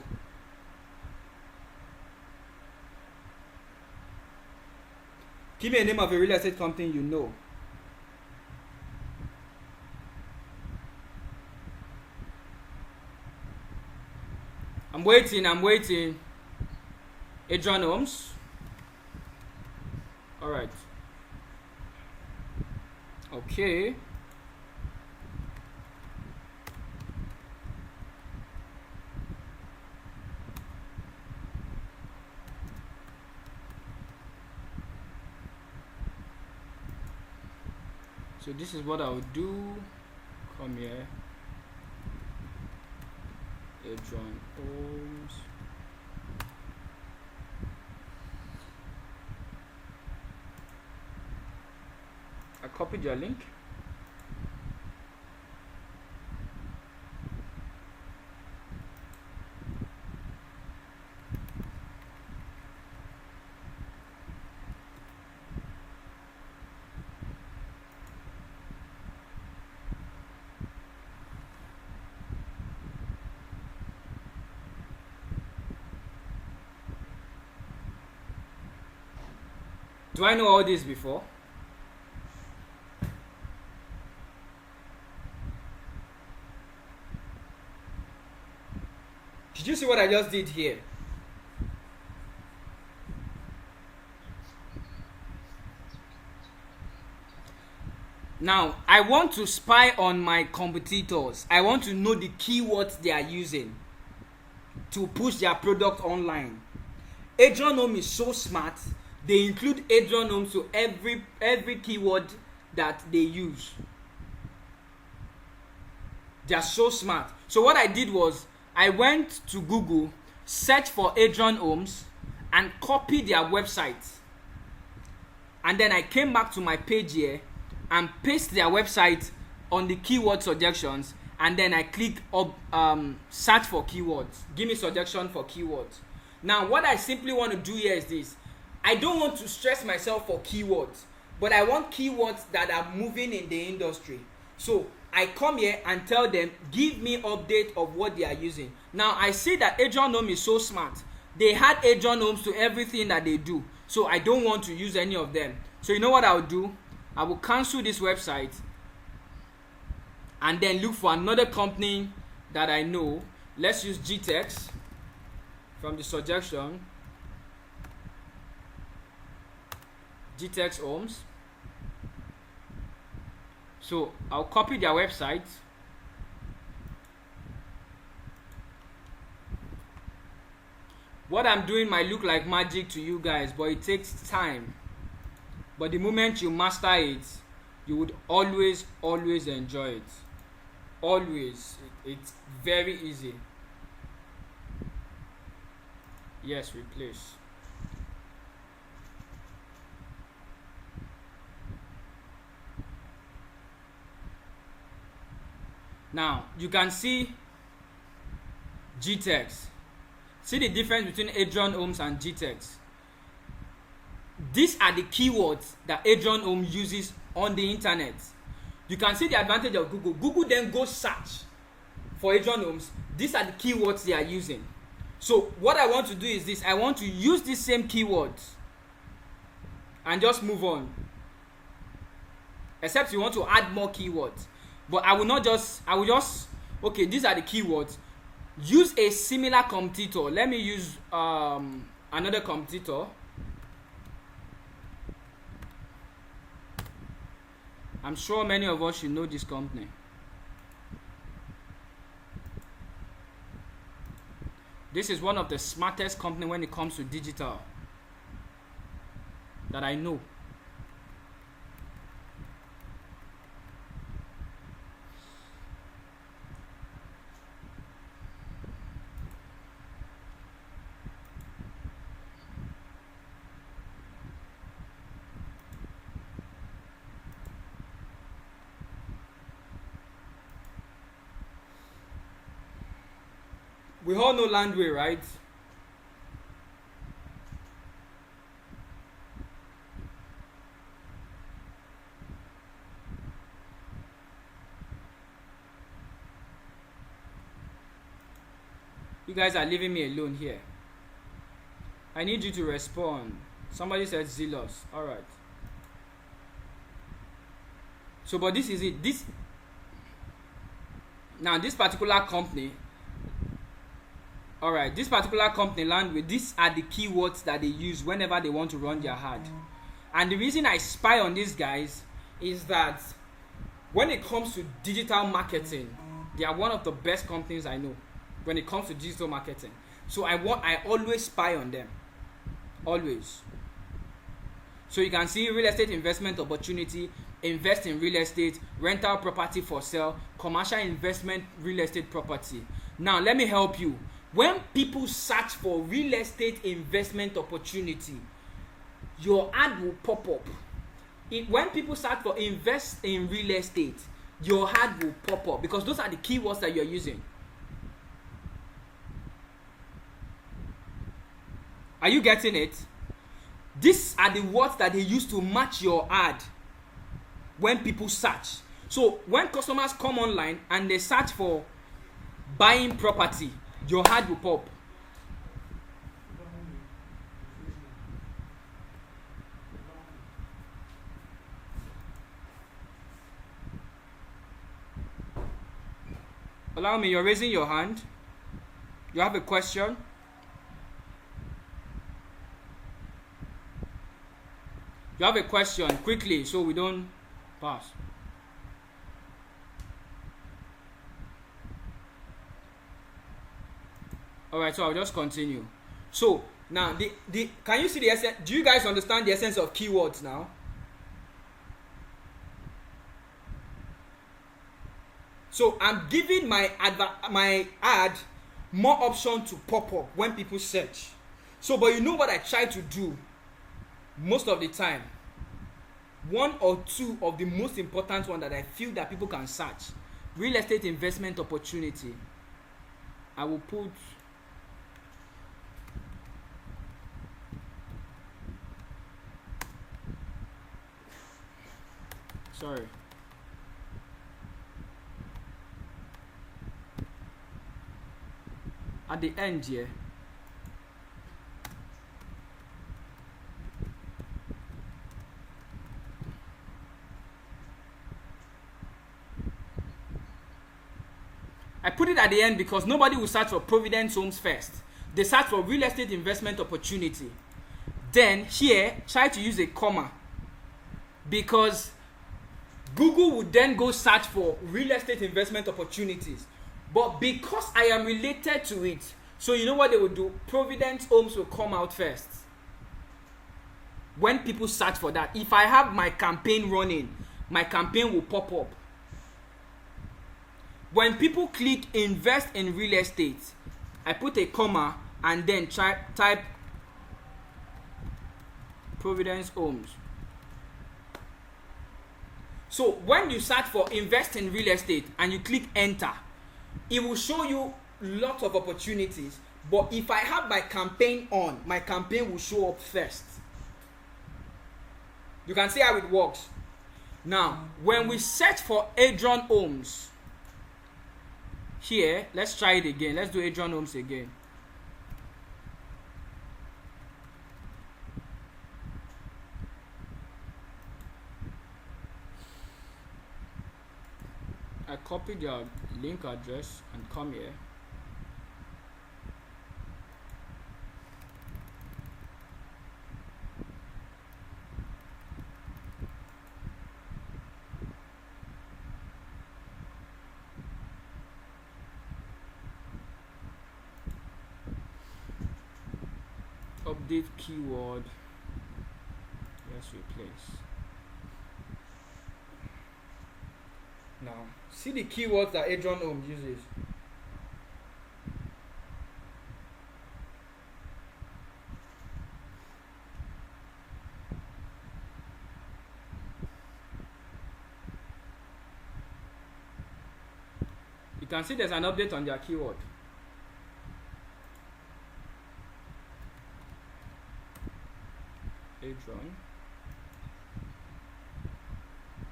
Speaker 1: Give me a name of a real estate company you know. I'm waiting. Adrian Homes. Alright. Okay. So this is what I would do. Come here. Adrian Homes. I copied your link. Do I know all this before? Did you see what I just did here? Now, I want to spy on my competitors. I want to know the keywords they are using to push their product online. Adrian Home is so smart. They include Adrian Homes to every keyword that they use. They are so smart. So what I did was I went to Google, searched for Adrian Homes, and copied their website. And then I came back to my page here and paste their website on the keyword suggestions, and then I click up search for keywords. Give me suggestion for keywords. Now what I simply want to do here is this. I don't want to stress myself for keywords, but I want keywords that are moving in the industry. So I come here and tell them, give me update of what they are using. Now I see that Adrian Home is so smart. They had Adrian Homes to everything that they do. So I don't want to use any of them. So you know what I'll do? I will cancel this website and then look for another company that I know. Let's use GTEX from the suggestion. GTEX Homes. So I'll copy their website. What I'm doing might look like magic to you guys, but it takes time. But the moment you master it, you would always enjoy it. Always. It's very easy. Yes, replace. Now you can see GTEX. See the difference between Adrian Homes and GTEX. These are the keywords that Adrian Home uses on the internet. You can see the advantage of Google. Google then goes search for Adrian Homes. These are the keywords they are using. So what I want to do is this. I want to use these same keywords and just move on. Except you want to add more keywords. But I will just, okay, these are the keywords. Use a similar competitor. Let me use another competitor. I'm sure many of us should know this company. This is one of the smartest companies when it comes to digital that I know. We all know Landway, right? You guys are leaving me alone here. I need you to respond. Somebody said zealous. All right. So, but this is it. This particular company. All right. This particular company language. These are the keywords that they use whenever they want to run their ad. And the reason I spy on these guys is that when it comes to digital marketing, they are one of the best companies I know when it comes to digital marketing. So I always spy on them. Always. So you can see real estate investment opportunity, invest in real estate, rental property for sale, commercial investment, real estate property. Now let me help you. When people search for real estate investment opportunity, your ad will pop up. When people search for invest in real estate, your ad will pop up because those are the keywords that you're using. Are you getting it? These are the words that they use to match your ad when people search. So when customers come online and they search for buying property, your ad will pop. Allow me, you're raising your hand. You have a question? You have a question, quickly, so we don't pass. Alright, so I'll just continue. So, now, can you see the essence? Do you guys understand the essence of keywords now? So, I'm giving my ad more option to pop up when people search. So, but you know what I try to do? Most of the time, one or two of the most important one that I feel that people can search, real estate investment opportunity. I will put at the end here. I put it at the end because nobody will search for Providence Homes first. They search for real estate investment opportunity. Then here, try to use a comma because Google would then go search for real estate investment opportunities. But because I am related to it, so you know what they will do? Providence Homes will come out first. When people search for that, if I have my campaign running, my campaign will pop up. When people click invest in real estate, I put a comma and then type Providence Homes. So when you search for invest in real estate and you click enter, it will show you lots of opportunities. But if I have my campaign on, my campaign will show up first. You can see how it works. Now, when we search for Adrian Homes, here, let's try it again. Let's do Adrian Homes again. I copied your link address and come here. Update keyword. Let's replace. Now, see the keywords that Adrian Homes uses. You can see there's an update on their keyword. Adrian.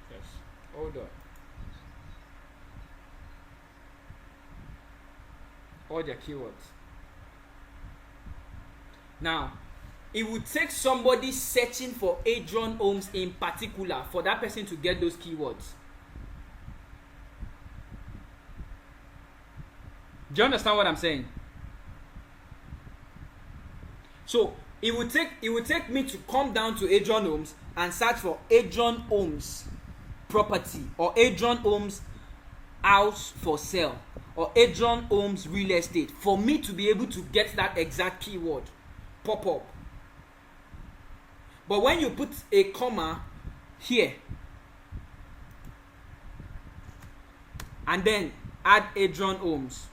Speaker 1: Yes. Hold on. All their keywords. Now, it would take somebody searching for Adrian Holmes in particular for that person to get those keywords. Do you understand what I'm saying? So it would take me to come down to Adrian Holmes and search for Adrian Holmes property or Adrian Holmes house for sale or Adrian Holmes real estate for me to be able to get that exact keyword pop up. But when you put a comma here and then add Adrian Holmes,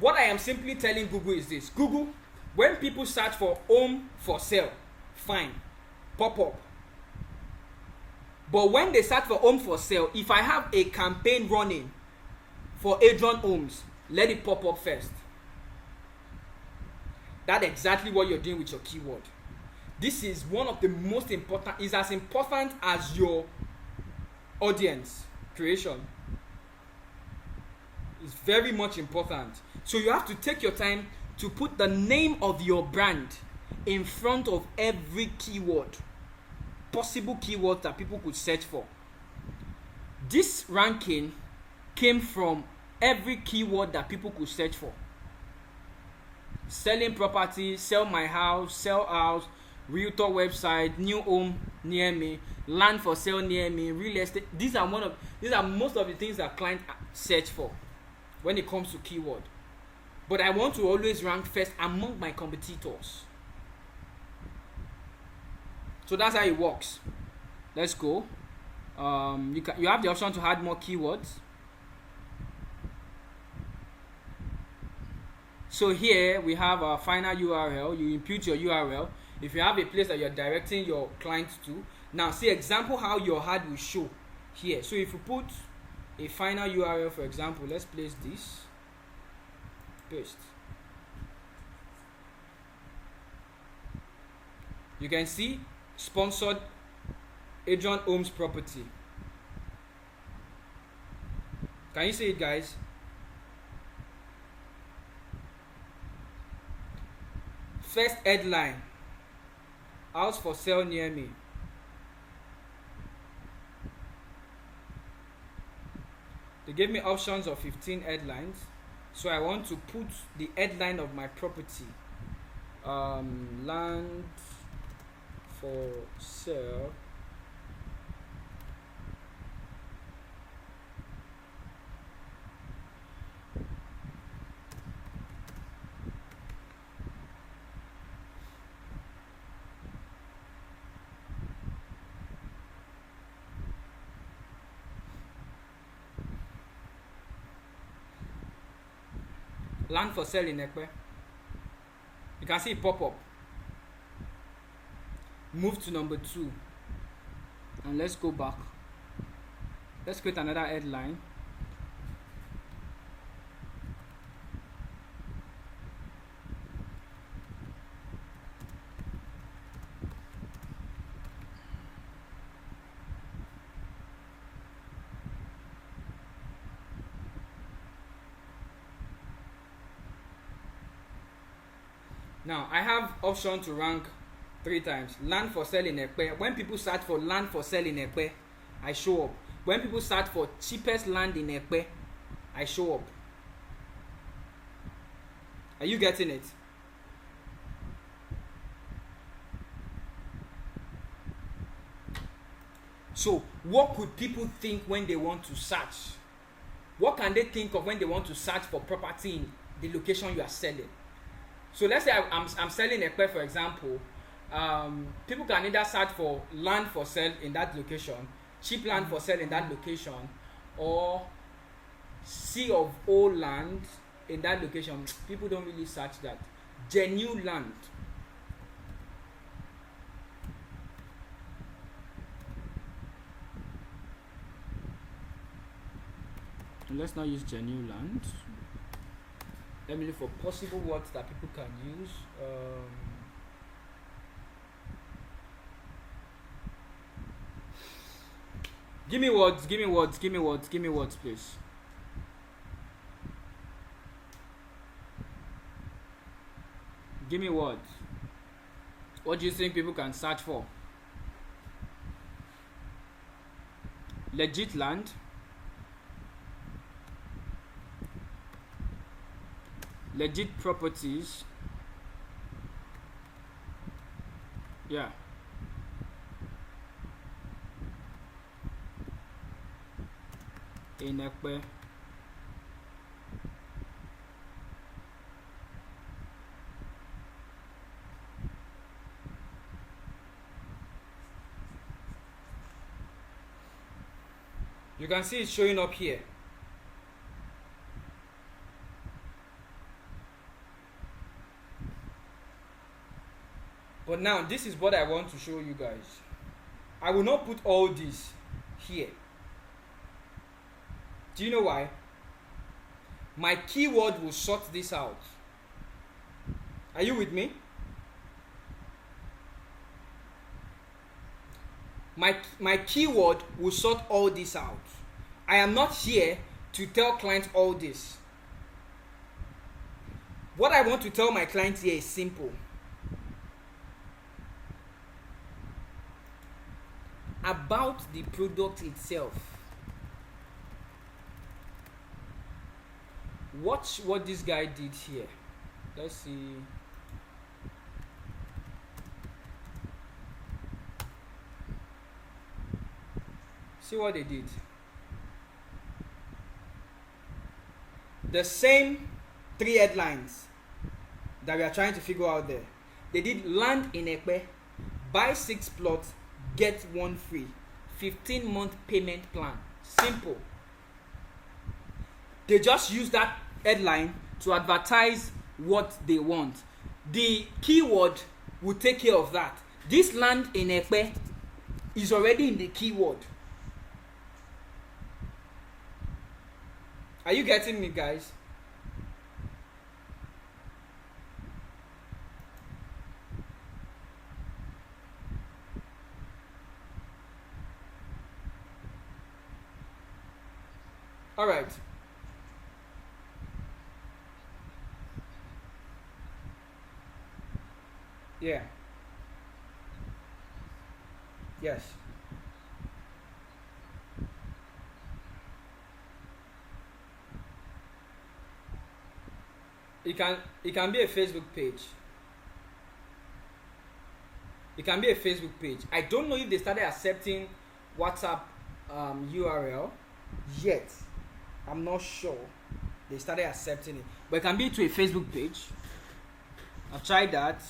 Speaker 1: what I am simply telling Google is this: Google, when people search for home for sale, fine, pop up. But when they search for home for sale, if I have a campaign running for Adrian Holmes, let it pop up first. That's exactly what you're doing with your keyword. This is one of the most important, is as important as your audience creation. It's very much important. So you have to take your time to put the name of your brand in front of every keyword, possible keyword that people could search for. This ranking came from every keyword that people could search for. Selling property, sell my house, sell house, realtor website, new home near me, land for sale near me, real estate. These are most of the things that clients search for when it comes to keyword. But I want to always rank first among my competitors. So that's how it works. Let's go. You have the option to add more keywords. So here we have our final URL. You input your URL. If you have a place that you're directing your clients to, now see example how your ad will show here. So if you put a final URL, for example, let's place this, paste. You can see sponsored Adrian Holmes property. Can you see it, guys? First headline, house for sale near me. They gave me options of 15 headlines, so I want to put the headline of my property, land for sale in Ekpe. You can see it pop up. Move to number 2 and let's go back. Let's create another headline. Now I have option to rank 3 times. Land for sale in Ekpe. When people search for land for sale in Ekpe, I show up. When people search for cheapest land in Ekpe, I show up. Are you getting it? So what could people think when they want to search? What can they think of when they want to search for property in the location you are selling? So let's say I'm selling Ekpe, for example. People can either search for land for sale in that location, cheap land for sale in that location, or C of O land in that location. People don't really search that. Genuine land. And let's not use genuine land. Let me look for possible words that people can use. Give me words, please. Give me what? What do you think people can search for? Legit land. Legit properties. Yeah. In Ekpe. You can see it's showing up here. But now this is what I want to show you guys. I will not put all this here. Do you know why? My keyword will sort this out. Are you with me? My keyword will sort all this out. I am not here to tell clients all this. What I want to tell my clients here is simple. About the product itself. Watch what this guy did here. Let's see. See what they did. The same 3 headlines that we are trying to figure out there. They did land in Ekpe, buy 6 plots, get 1 free, 15-month payment plan. Simple. They just use that headline to advertise what they want. The keyword will take care of that. This land in Ekpe is already in the keyword. Are you getting me, guys? All right. Yeah. Yes. It can be a Facebook page. It can be a Facebook page. I don't know if they started accepting WhatsApp URL yet. I'm not sure they started accepting it, but it can be to a Facebook page. I've tried that.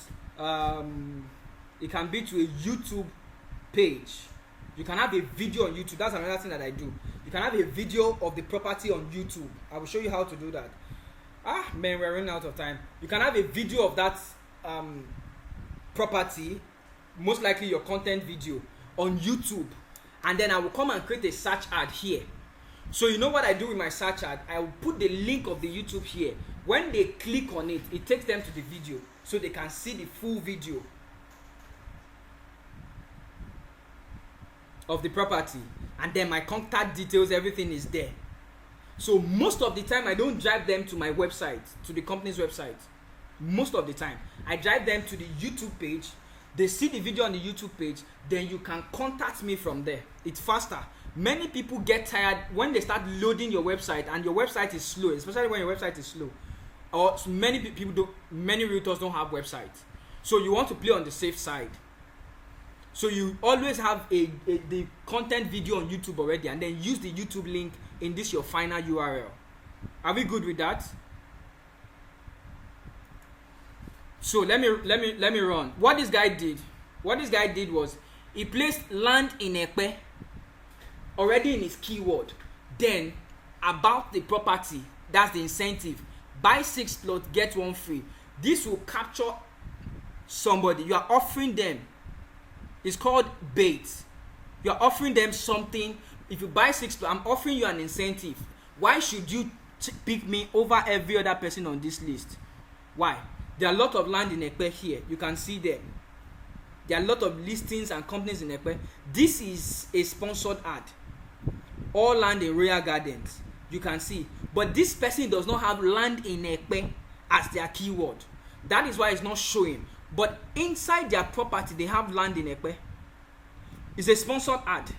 Speaker 1: It can be to a YouTube page. You can have a video on YouTube. That's another thing that I do. You can have a video of the property on YouTube. I will show you how to do that. Man, we're running out of time. You can have a video of that property, most likely your content video, on YouTube, and then I will come and create a search ad here. So you know what I do with my search ad? I will put the link of the YouTube here. When they click on it, it takes them to the video so they can see the full video of the property, and then my contact details, everything is there. So most of the time I don't drive them to my website, to the company's website. Most of the time I drive them to the YouTube page. They see the video on the YouTube page, then you can contact me from there. It's faster. Many people get tired when they start loading your website and your website is slow, especially when your website is slow. Or many realtors don't have websites. So you want to play on the safe side. So you always have the content video on YouTube already, and then use the YouTube link in this your final URL. Are we good with that? So let me run. What this guy did was he placed land in Ekpe already in his keyword. Then about the property, that's the incentive. Buy 6 plots, get 1 free. This will capture somebody. You are offering them. It's called bait. You are offering them something. If you buy 6 plots, I'm offering you an incentive. Why should you pick me over every other person on this list? Why? There are a lot of land in Ekpe here. You can see them. There are a lot of listings and companies in Ekpe. This is a sponsored ad. All land in Royal Gardens. You can see. But this person does not have land in Ekpe as their keyword. That is why it's not showing. But inside their property, they have land in Ekpe. It's a sponsored ad.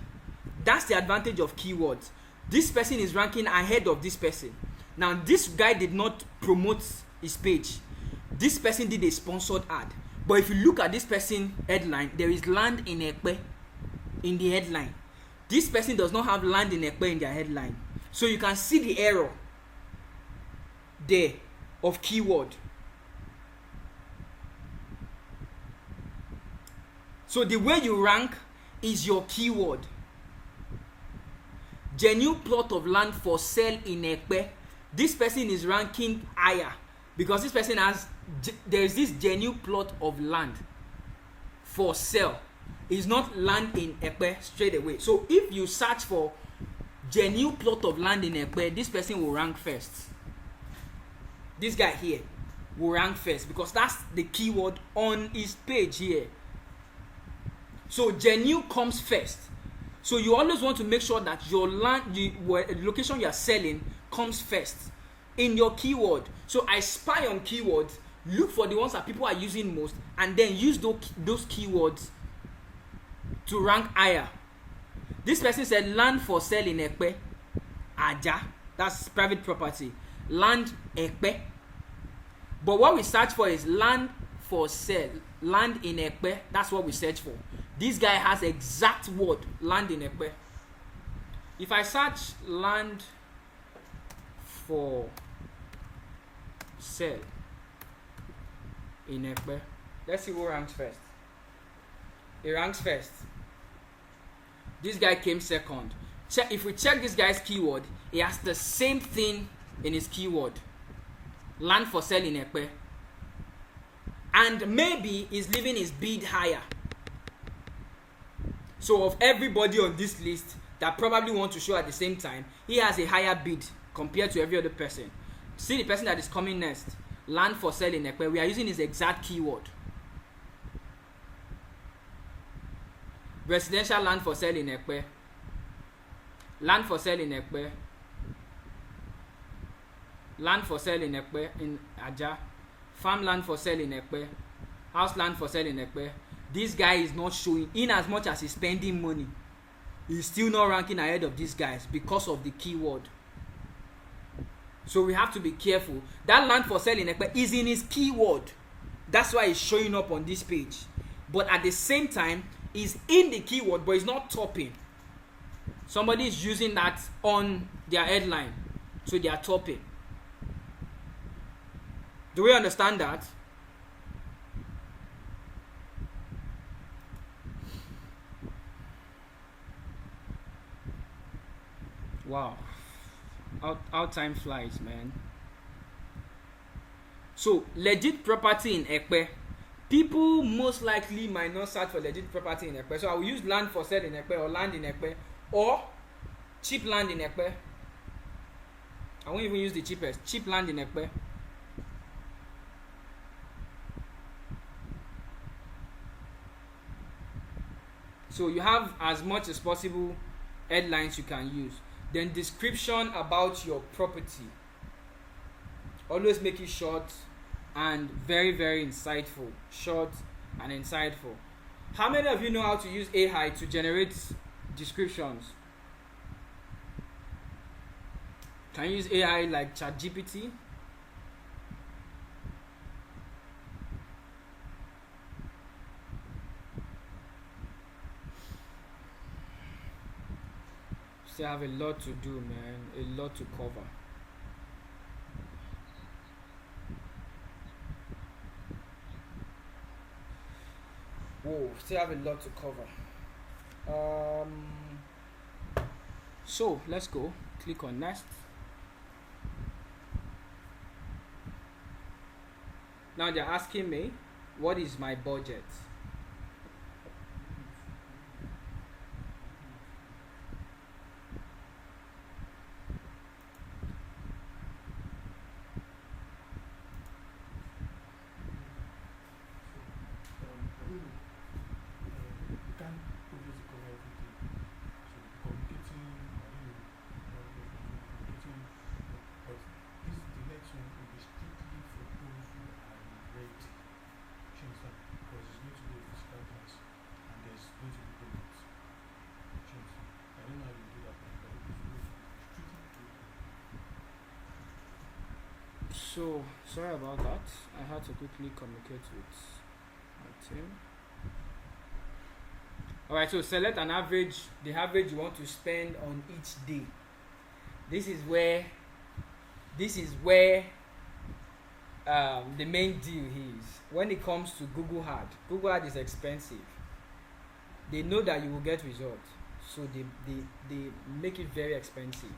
Speaker 1: That's the advantage of keywords. This person is ranking ahead of this person. Now, this guy did not promote his page. This person did a sponsored ad. But if you look at this person's headline, there is land in Ekpe in the headline. This person does not have land in Ekpe in their headline. So you can see the error there of keyword. So the way you rank is your keyword. Genuine plot of land for sale in Ekpe. This person is ranking higher because this person has, there is this genuine plot of land for sale. It's not land in Ekpe straight away. So if you search for genuine plot of land in Ekpe, this person will rank first. This guy here will rank first because that's the keyword on his page here. So genuine comes first. So you always want to make sure that your land, the location you are selling comes first in your keyword. So I spy on keywords, look for the ones that people are using most, and then use those keywords to rank higher. This person said land for sale in Ekpe, Aja, that's private property. Land Ekpe. But what we search for is land for sale, land in Ekpe. That's what we search for. This guy has exact word, land in Ekpe. If I search land for sale in Ekpe, let's see who ranks first. He ranks first. This guy came second. If we check this guy's keyword, he has the same thing in his keyword. Land for sale in Ekpe. And maybe he's leaving his bid higher. So of everybody on this list that probably want to show at the same time, he has a higher bid compared to every other person. See the person that is coming next. Land for sale in Ekpe. We are using his exact keyword. Residential land for sale in Ekpe. Land for sale in Ekpe. Land for sale in Ekpe in Aja. Farmland for sale in Ekpe. House land for sale in Ekpe. This guy is not showing, in as much as he's spending money, he's still not ranking ahead of these guys because of the keyword. So we have to be careful. That land for sale in Ekpe is in his keyword. That's why it's showing up on this page. But at the same time, is in the keyword, but it's not topping. Somebody is using that on their headline, so they are topping. Do we understand that? Wow, how time flies, man. So legit property in Ekpe. People most likely might not search for legit property in Ekpe. So I will use land for sale in Ekpe or land in Ekpe or cheap land in Ekpe. I won't even use the cheapest. Cheap land in Ekpe. So you have as much as possible headlines you can use. Then description about your property. Always make it short and very, very insightful. Short and insightful. How many of you know how to use AI to generate descriptions? Can you use AI like ChatGPT? Still have a lot to do, man. A lot to cover. Whoa, still have a lot to cover. So let's go. Click on next. Now they're asking me, what is my budget? So sorry about that. I had to quickly communicate with my team. Alright, so select an average, the average you want to spend on each day. This is where the main deal is. When it comes to Google Ad is expensive. They know that you will get results, so they make it very expensive.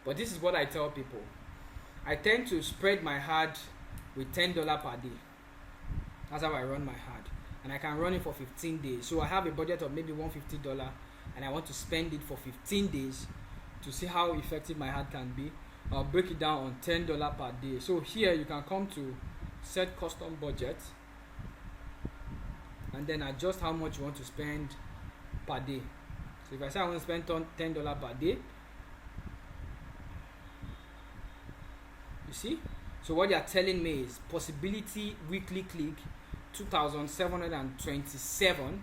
Speaker 1: But this is what I tell people. I tend to spread my ad with $10 per day. That's how I run my ad, and I can run it for 15 days. So I have a budget of maybe $150, and I want to spend it for 15 days to see how effective my ad can be. I'll break it down on $10 per day. So here you can come to set custom budget and then adjust how much you want to spend per day. So if I say I want to spend $10 per day, you see, so what they are telling me is possibility weekly click 2,727,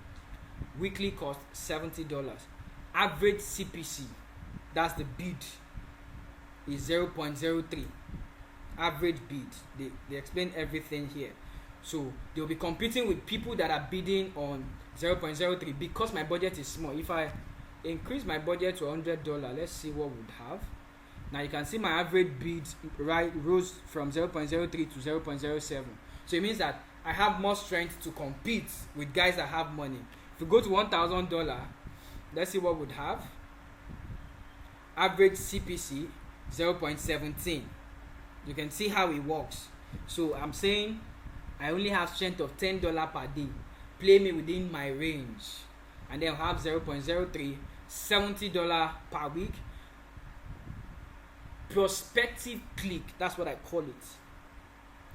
Speaker 1: weekly cost $70, average CPC, that's the bid, is 0.03. average bid. They explain everything here. So they'll be competing with people that are bidding on 0.03. Because my budget is small, if I increase my budget to $100, let's see what would have. Now you can see my average bid rose from 0.03 to 0.07. So it means that I have more strength to compete with guys that have money. If you go to $1,000, let's see what would have. Average CPC 0.17. You can see how it works. So I'm saying I only have strength of $10 per day. Play me within my range, and then have 0.03, $70 per week. Prospective click, that's what I call it,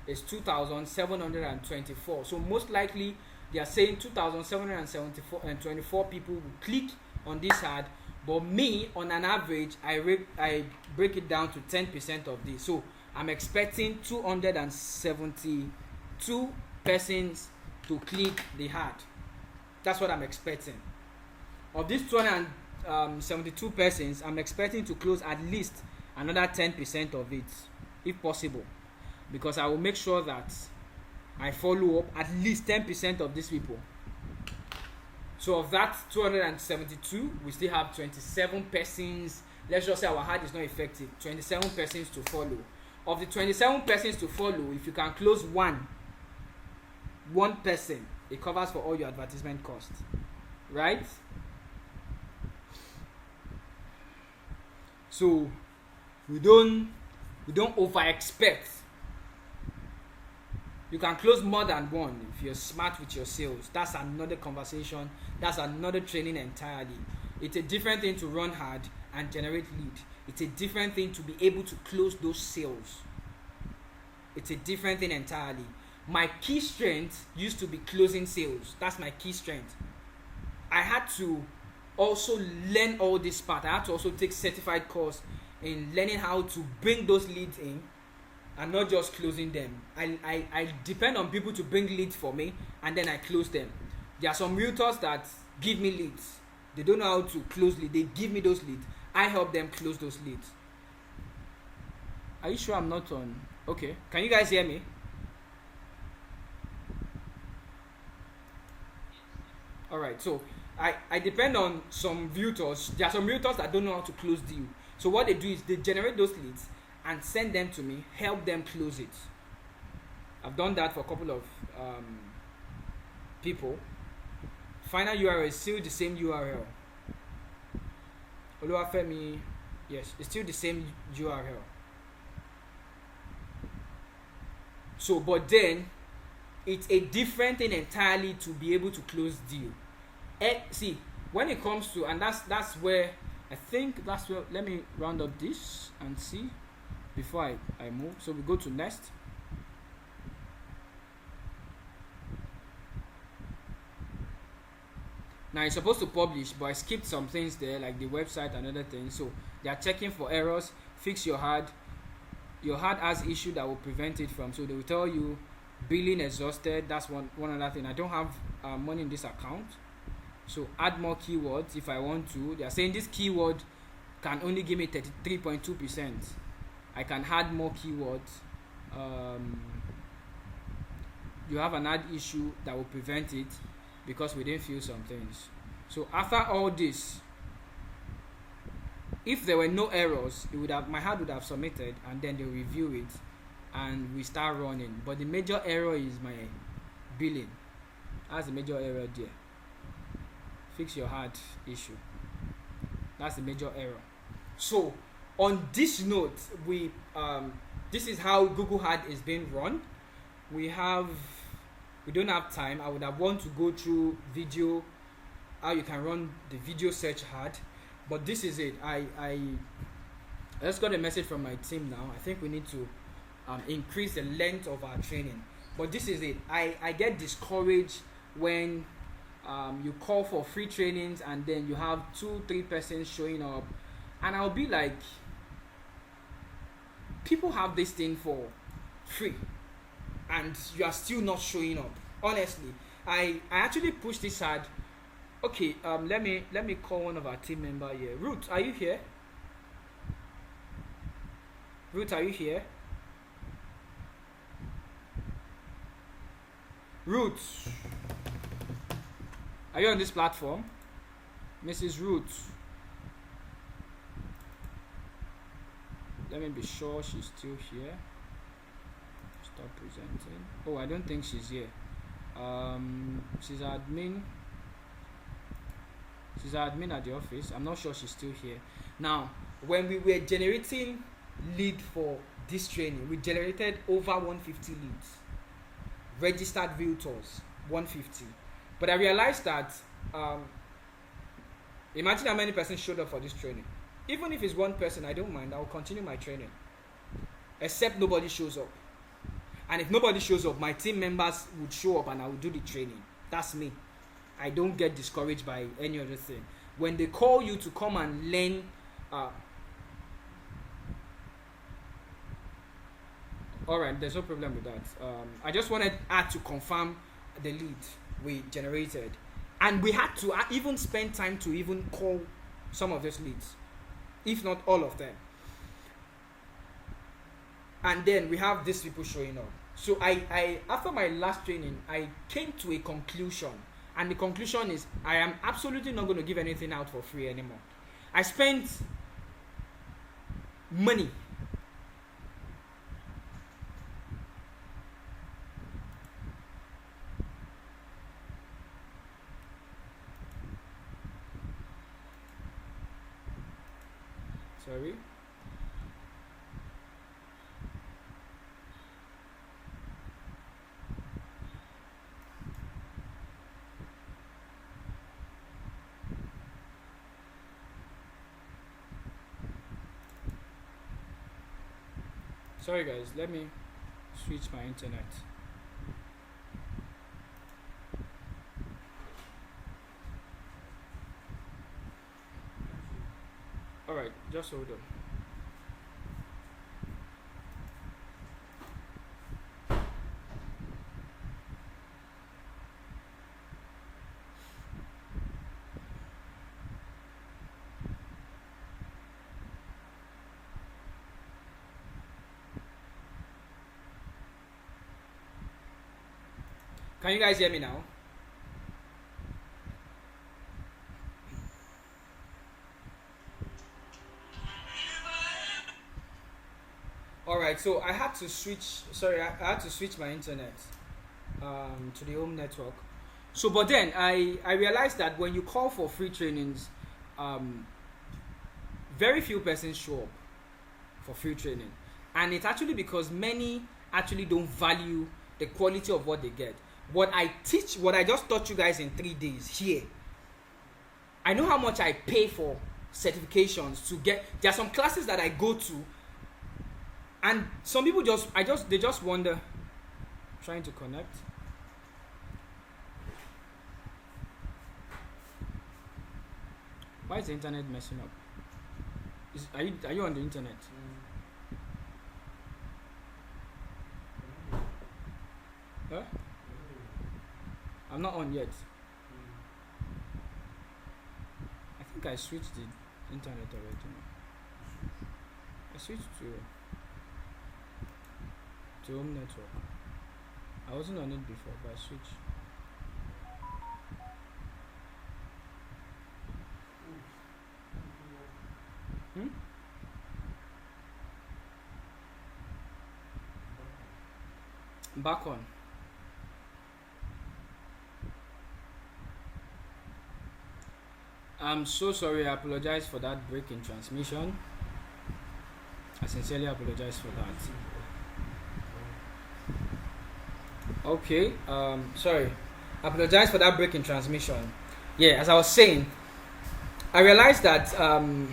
Speaker 1: is 2,724. So most likely they are saying 2,724 people will click on this ad, but me, on an average, I break it down to 10% of this. So I'm expecting 272 persons to click the ad. That's what I'm expecting. Of these 272 persons, I'm expecting to close at least another 10% of it, if possible, because I will make sure that I follow up at least 10% of these people. So of that 272, we still have 27 persons. Let's just say our ad is not effective. 27 persons to follow. Of the 27 persons to follow, if you can close one person, it covers for all your advertisement costs, right? So we don't over expect. You can close more than one if you're smart with your sales. That's another conversation. That's another training entirely. It's a different thing to run hard and generate lead. It's a different thing to be able to close those sales. It's a different thing entirely. My key strength used to be closing sales. That's my key strength. I had to also learn all this part. I had to also take certified course in learning how to bring those leads in and not just closing them. I depend on people to bring leads for me, and then I close them. There are some realtors that give me leads. They don't know how to close leads. They give me those leads. I help them close those leads. Are you sure I'm not on? Okay. Can you guys hear me? Alright, so I depend on some realtors. There are some realtors that don't know how to close deals. So what they do is they generate those leads and send them to me, help them close it. I've done that for a couple of people. Final URL is still the same URL. Oluwafemi, yes, it's still the same URL. So, but then it's a different thing entirely to be able to close deal. See, when it comes to, and that's where I think that's where, let me round up this and see before I move. So we go to next. Now it's supposed to publish, but I skipped some things there, like the website and other things. So they are checking for errors. Fix your ad. Your ad has issue that will prevent it from. So they will tell you billing exhausted. That's one other thing. I don't have money in this account. So add more keywords if I want to. They are saying this keyword can only give me 33.2%. I can add more keywords you have an ad issue that will prevent it because we didn't fill some things. So after all this, if there were no errors, it would have, my ad would have submitted, and then they'll review it and we start running. But the major error is my billing. That's the major error there. Fix your ad issue. That's the major error. So on this note, we this is how Google Ad is being run. We don't have time. I would have want to go through video, how you can run the video search ad, but this is it. I just got a message from my team now. I think we need to increase the length of our training, but this is it. I get discouraged when you call for free trainings and then you have 2-3 persons showing up, and I'll be like, people have this thing for free and you are still not showing up. Honestly, I actually pushed this ad. Okay, let me call one of our team member here. Ruth, are you here? Ruth, are you here? Ruth, are you on this platform? Mrs. Ruth. Let me be sure she's still here. Stop presenting. Oh, I don't think she's here. She's admin. She's admin at the office. I'm not sure she's still here. Now, when we were generating lead for this training, we generated over 150 leads. Registered realtors, 150. But I realized that, imagine how many persons showed up for this training. Even if it's one person, I don't mind. I will continue my training. Except nobody shows up. And if nobody shows up, my team members would show up and I will do the training. That's me. I don't get discouraged by any other thing. When they call you to come and learn, alright, there's no problem with that. I just wanted to confirm the lead we generated. And we had to even spend time to even call some of those leads, if not all of them. And then we have these people showing up. So I after my last training, I came to a conclusion. And the conclusion is, I am absolutely not going to give anything out for free anymore. I spent money. Sorry. Sorry guys, let me switch my internet. Alright, just hold on. Can you guys hear me now? Alright, so I had to switch my internet to the home network. So but then I realized that when you call for free trainings, very few persons show up for free training. And it's actually because many actually don't value the quality of what they get. What I just taught you guys in 3 days here, I know how much I pay for certifications to get. There are some classes that I go to, and some people they just wonder, trying to connect. Why is the internet messing up? Are you on the internet? Huh? I'm not on yet. I think I switched the internet already. I switched to to home network. I wasn't on it before, but I switched. Hmm? Back on. I'm so sorry. I apologize for that break in transmission. I sincerely apologize for that. Okay. Sorry. I apologize for that break in transmission. Yeah, as I was saying, I realized that, and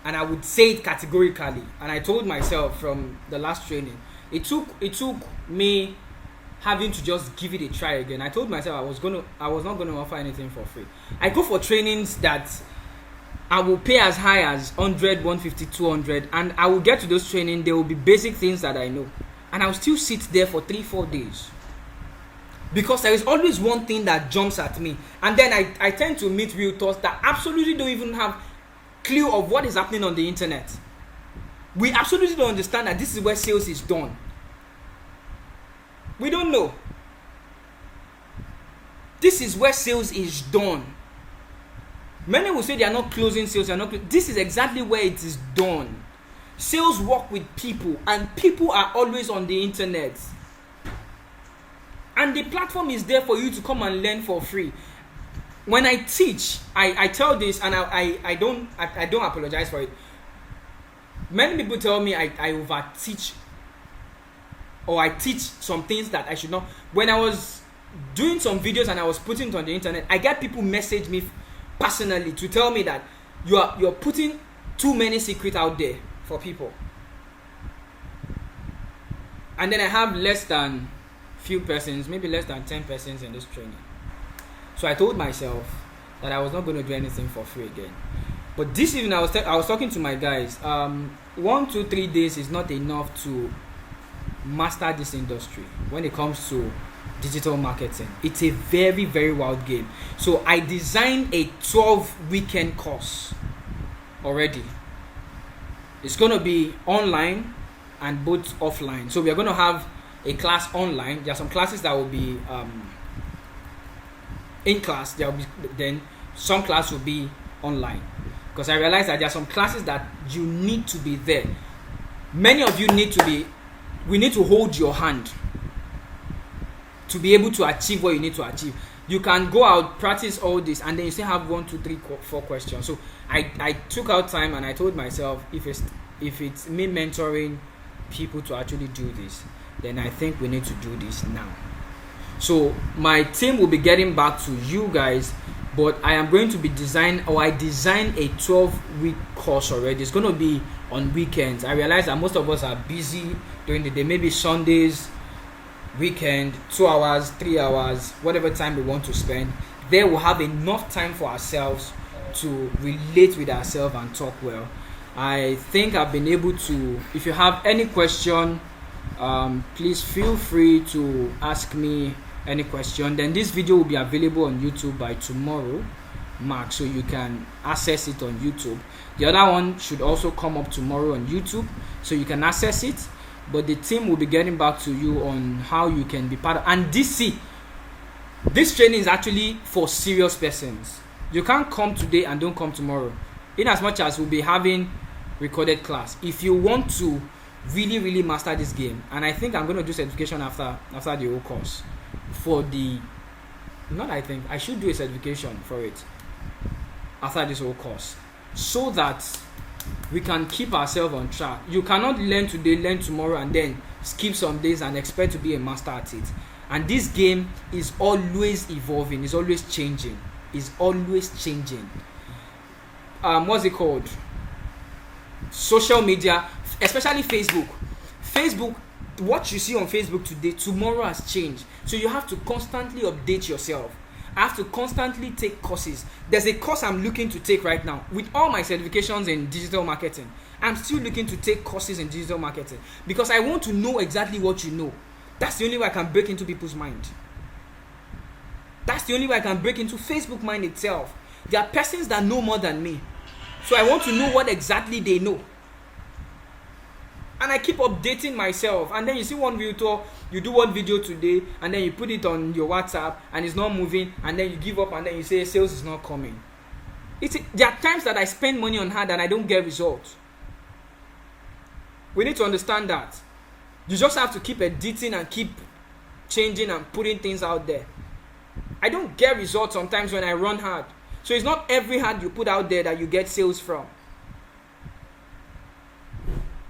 Speaker 1: I would say it categorically, and I told myself from the last training, it took me having to just give it a try again. I told myself I was not gonna offer anything for free. I go for trainings that I will pay as high as 100, 150, 200, and I will get to those trainings. There will be basic things that I know, and I'll still sit there for 3-4 days because there is always one thing that jumps at me, and then I tend to meet realtors that absolutely don't even have clue of what is happening on the internet. We absolutely don't understand that this is where sales is done. We don't know. This is where sales is done. Many will say they are not closing sales. This is exactly where it is done. Sales work with people, and people are always on the internet. And the platform is there for you to come and learn for free. When I teach, I tell this, and I don't apologize for it. Many people tell me I over teach, or I teach some things that I should not. When I was doing some videos and I was putting it on the internet, I get people message me personally to tell me that you're putting too many secrets out there for people. And then I have less than few persons, maybe less than 10 persons in this training. So I told myself that I was not going to do anything for free again. But this evening I was talking to my guys. 1, 2, 3 days is not enough to master this industry when it comes to digital marketing. It's a very, very wild game. So I designed a 12-weekend course already. It's going to be online and both offline. So we are going to have a class online. There are some classes that will be in class. There will be, then some class will be online, because I realize that there are some classes that you need to be there. Many of you we need to hold your hand to be able to achieve what you need to achieve. You can go out, practice all this, and then you still have 1, 2, 3, 4 questions. So I took out time and I told myself, if it's me mentoring people to actually do this, then I think we need to do this now. So my team will be getting back to you guys, but I am going to be I designed a 12-week course already. It's going to be on weekends. I realize that most of us are busy during the day, maybe Sundays, weekend, 2 hours, 3 hours, whatever time we want to spend. There we'll have enough time for ourselves to relate with ourselves and talk well. I think I've been able to. If you have any question, please feel free to ask me any question. Then this video will be available on YouTube by tomorrow, Mark, so you can access it on YouTube. The other one should also come up tomorrow on YouTube, so you can access it. But the team will be getting back to you on how you can be part of. And this training is actually for serious persons. You can't come today and don't come tomorrow. In as much as we'll be having recorded class, if you want to really, really master this game, and I think I'm going to do certification after the whole course. I should do a certification for it after this whole course, so that we can keep ourselves on track. You cannot learn today, learn tomorrow, and then skip some days and expect to be a master at it. And this game is always evolving, it's always changing. What's it called? Social media, especially Facebook, what you see on Facebook today, tomorrow has changed. So you have to constantly update yourself. I have to constantly take courses. There's a course I'm looking to take right now. With all my certifications in digital marketing, I'm still looking to take courses in digital marketing, because I want to know exactly what you know. That's the only way I can break into people's mind. That's the only way I can break into Facebook mind itself. There are persons that know more than me, so I want to know what exactly they know. And I keep updating myself. And then you see one realtor, you do one video today, and then you put it on your WhatsApp, and it's not moving, and then you give up, and then you say sales is not coming. There are times that I spend money on her and I don't get results. We need to understand that. You just have to keep editing and keep changing and putting things out there. I don't get results sometimes when I run hard. So it's not every ad you put out there that you get sales from.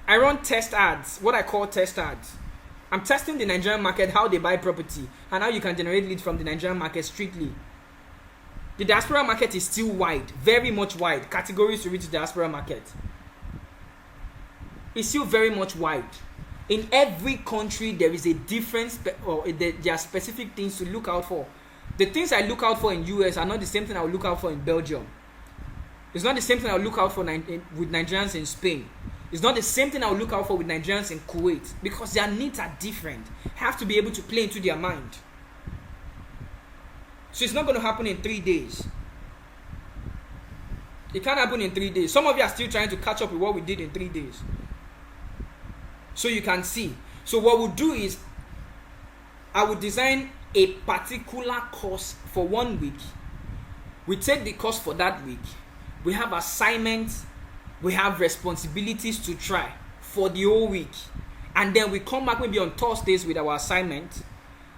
Speaker 1: I run test ads, what I call test ads. I'm testing the Nigerian market, how they buy property, and how you can generate leads from the Nigerian market strictly. The diaspora market is still wide, very much wide. Categories to reach the diaspora market. It's still very much wide. In every country, there is a difference, or there are specific things to look out for. The things I look out for in US are not the same thing I will look out for in Belgium. It's not the same thing I will look out for with Nigerians in Spain. It's not the same thing I will look out for with Nigerians in Kuwait, because their needs are different. I have to be able to play into their mind. So it's not going to happen in 3 days. It can't happen in 3 days. Some of you are still trying to catch up with what we did in 3 days. So you can see. So what we'll do is, I will design a particular course for 1 week. We take the course for that week. We have assignments. We have responsibilities to try for the whole week. And then we come back maybe on Thursdays with our assignment.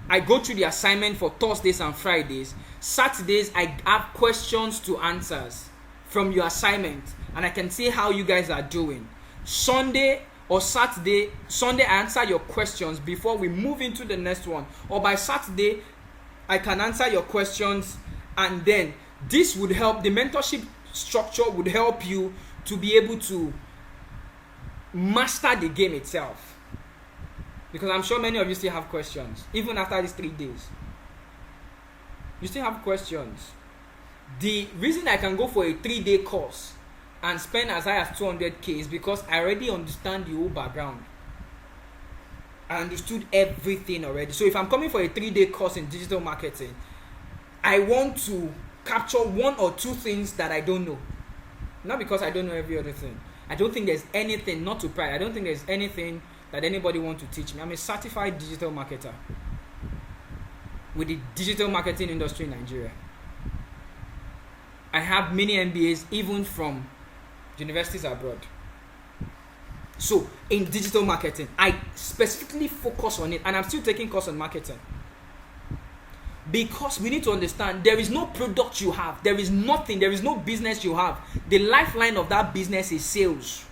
Speaker 1: I go through the assignment for Thursdays and Fridays. Saturdays, I have questions to answers from your assignment. And I can see how you guys are doing. Sunday, I answer your questions before we move into the next one. Or by Saturday, I can answer your questions, and then this would help. The mentorship structure would help you to be able to master the game itself. Because I'm sure many of you still have questions, even after these 3 days. You still have questions. The reason I can go for a 3-day course and spend as high as 200k is because I already understand the whole background. I understood everything already. So if I'm coming for a 3-day course in digital marketing, I want to capture 1 or 2 things that I don't know. Not because I don't know every other thing. I don't think there's anything, not to pride, I don't think there's anything that anybody wants to teach me. I'm a certified digital marketer with the digital marketing industry in Nigeria. I have many MBAs even from universities abroad. So in digital marketing, I specifically focus on it, and I'm still taking course on marketing. Because we need to understand, there is no product you have, there is nothing, there is no business you have. The lifeline of that business is sales.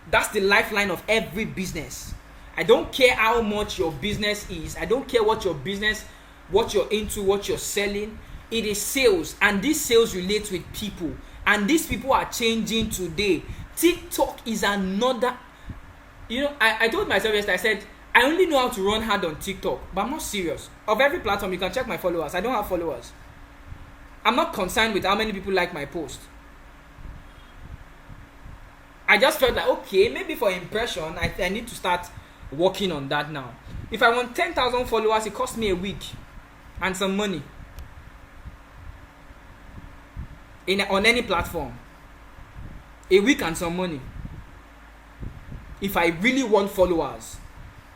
Speaker 1: That's the lifeline of every business. I don't care how much your business is. I don't care what your business, what you're into, what you're selling. It is sales, and this sales relates with people, and these people are changing today. TikTok is another. I told myself yesterday, I said, I only know how to run hard on TikTok, but I'm not serious. Of every platform, you can check my followers. I don't have followers. I'm not concerned with how many people like my post. I just felt like, okay, maybe for impression, I need to start working on that now. If I want 10,000 followers, it costs me a week and some money. On any platform. A week and some money. If I really want followers.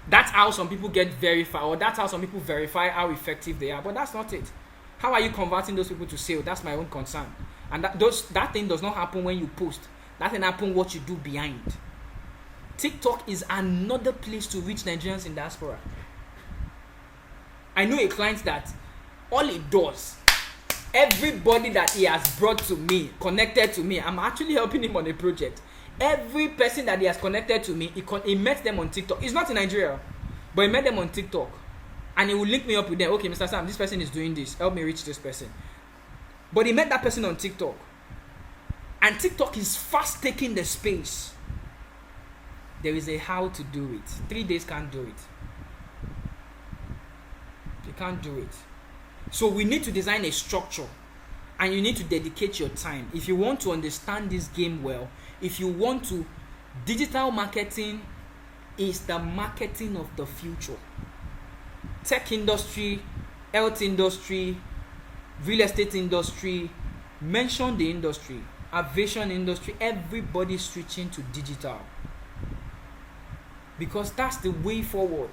Speaker 1: That's how some people get verified, or that's how some people verify how effective they are. But that's not it. How are you converting those people to sale? That's my own concern. And that thing does not happen when you post. That thing happens what you do behind. TikTok is another place to reach Nigerians in diaspora. I know a client that all it does, everybody that he has brought to me, connected to me, I'm actually helping him on a project. Every person that he has connected to me, he met them on TikTok. He's not in Nigeria, but he met them on TikTok. And he will link me up with them. Okay, Mr. Sam, this person is doing this. Help me reach this person. But he met that person on TikTok. And TikTok is fast taking the space. There is a how to do it. 3 days can't do it. You can't do it. So we need to design a structure. And you need to dedicate your time. If you want to understand this game well, if you want to, digital marketing is the marketing of the future. Tech industry, health industry, real estate industry, mention the industry, aviation industry, everybody's switching to digital. because that's the way forward.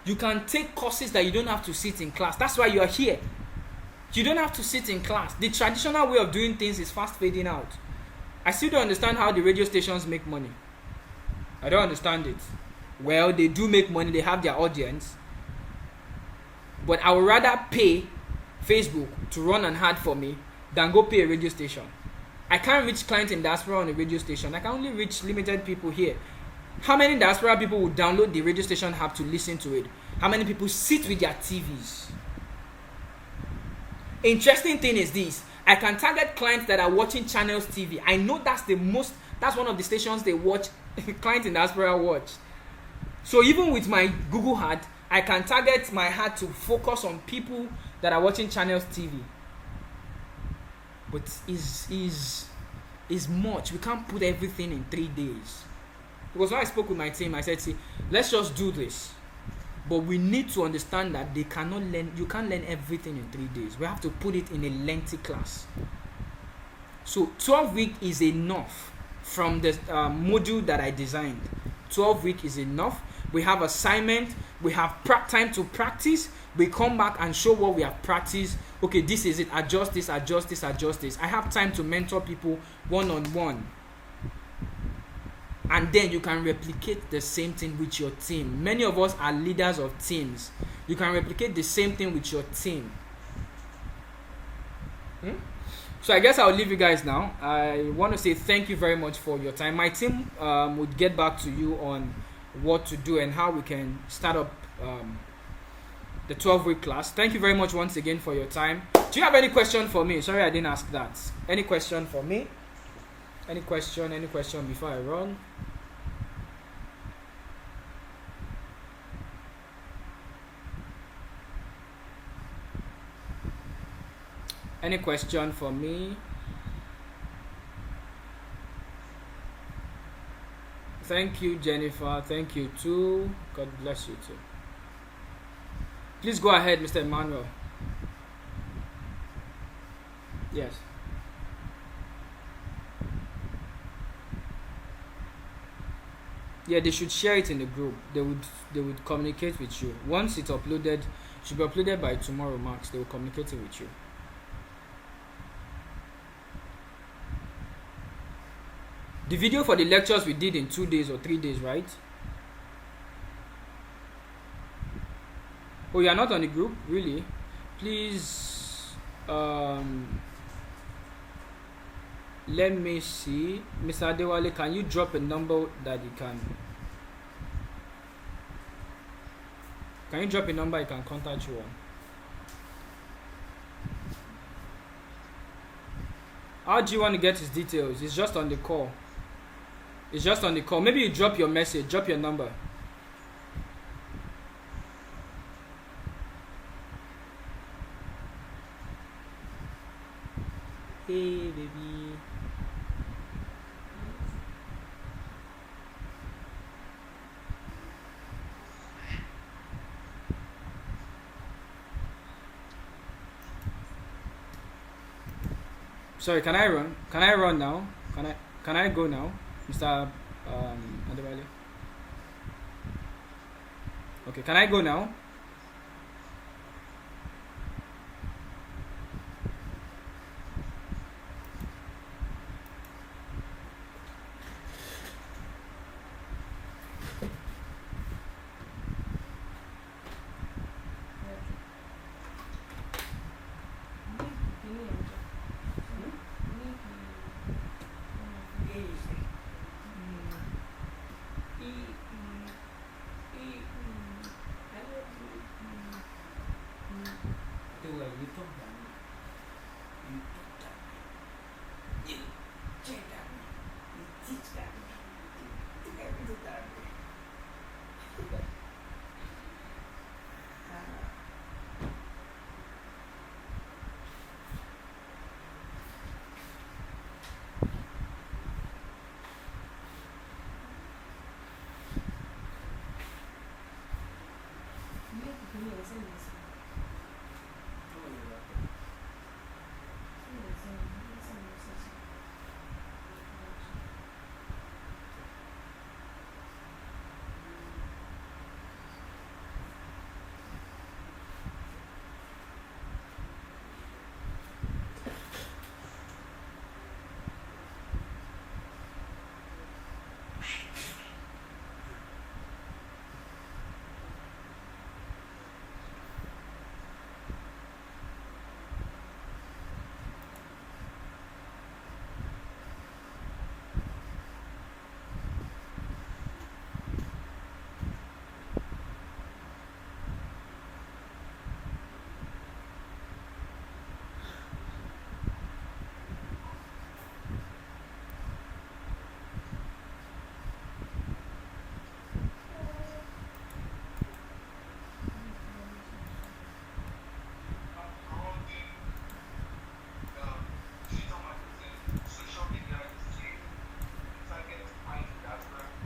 Speaker 1: You can take courses that you don't have to sit in class. That's why you are here. You don't have to sit in class. The traditional way of doing things is fast fading out. I still don't understand how the radio stations make money. I don't understand it. Well, they do make money. They have their audience. But I would rather pay Facebook to run an ad for me than go pay a radio station. I can't reach clients in diaspora on a radio station. I can only reach limited people here. How many diaspora people will download the radio station app to listen to it? How many people sit with their TVs? Interesting thing is this. I can target clients that are watching Channels TV. I know that's one of the stations they watch, clients in diaspora watch. So even with my Google ad, I can target my ad to focus on people that are watching Channels TV. But is much. We can't put everything in 3 days. Because when I spoke with my team, I said, see, let's just do this. But we need to understand that you can't learn everything in 3 days. We have to put it in a lengthy class. So 12 weeks is enough from the module that I designed. 12 weeks is enough. We have assignment. We have time to practice. We come back and show what we have practiced. Okay, this is it. Adjust this, adjust this, adjust this. I have time to mentor people one-on-one. And then you can replicate the same thing with your team. Many of us are leaders of teams. You can replicate the same thing with your team. So I guess I'll leave you guys now. I want to say thank you very much for your time. My team would get back to you on what to do and how we can start up the 12-week class. Thank you very much once again for your time. Do you have any question for me? Sorry I didn't ask that. Any question for me? Any question before I run? Any question for me? Thank you, Jennifer. Thank you too. God bless you too. Please go ahead, Mr. Emmanuel. Yes. Yeah, they should share it in the group. They would communicate with you. Once it's uploaded, it should be uploaded by tomorrow max. They will communicate it with you. The video for the lectures we did in 2 days or 3 days, right? Oh, you are not on the group? Really? Please, let me see. Mr. Adewale, can you drop a number that you can? Can you drop a number I can contact you on? How do you want to get his details? It's just on the call. It's just on the call. Maybe you drop your message, drop your number. Hey, baby. Sorry, can I run? Can I run now? Can I go now, Mr. Adewale? Okay, can I go now?
Speaker 3: Yes,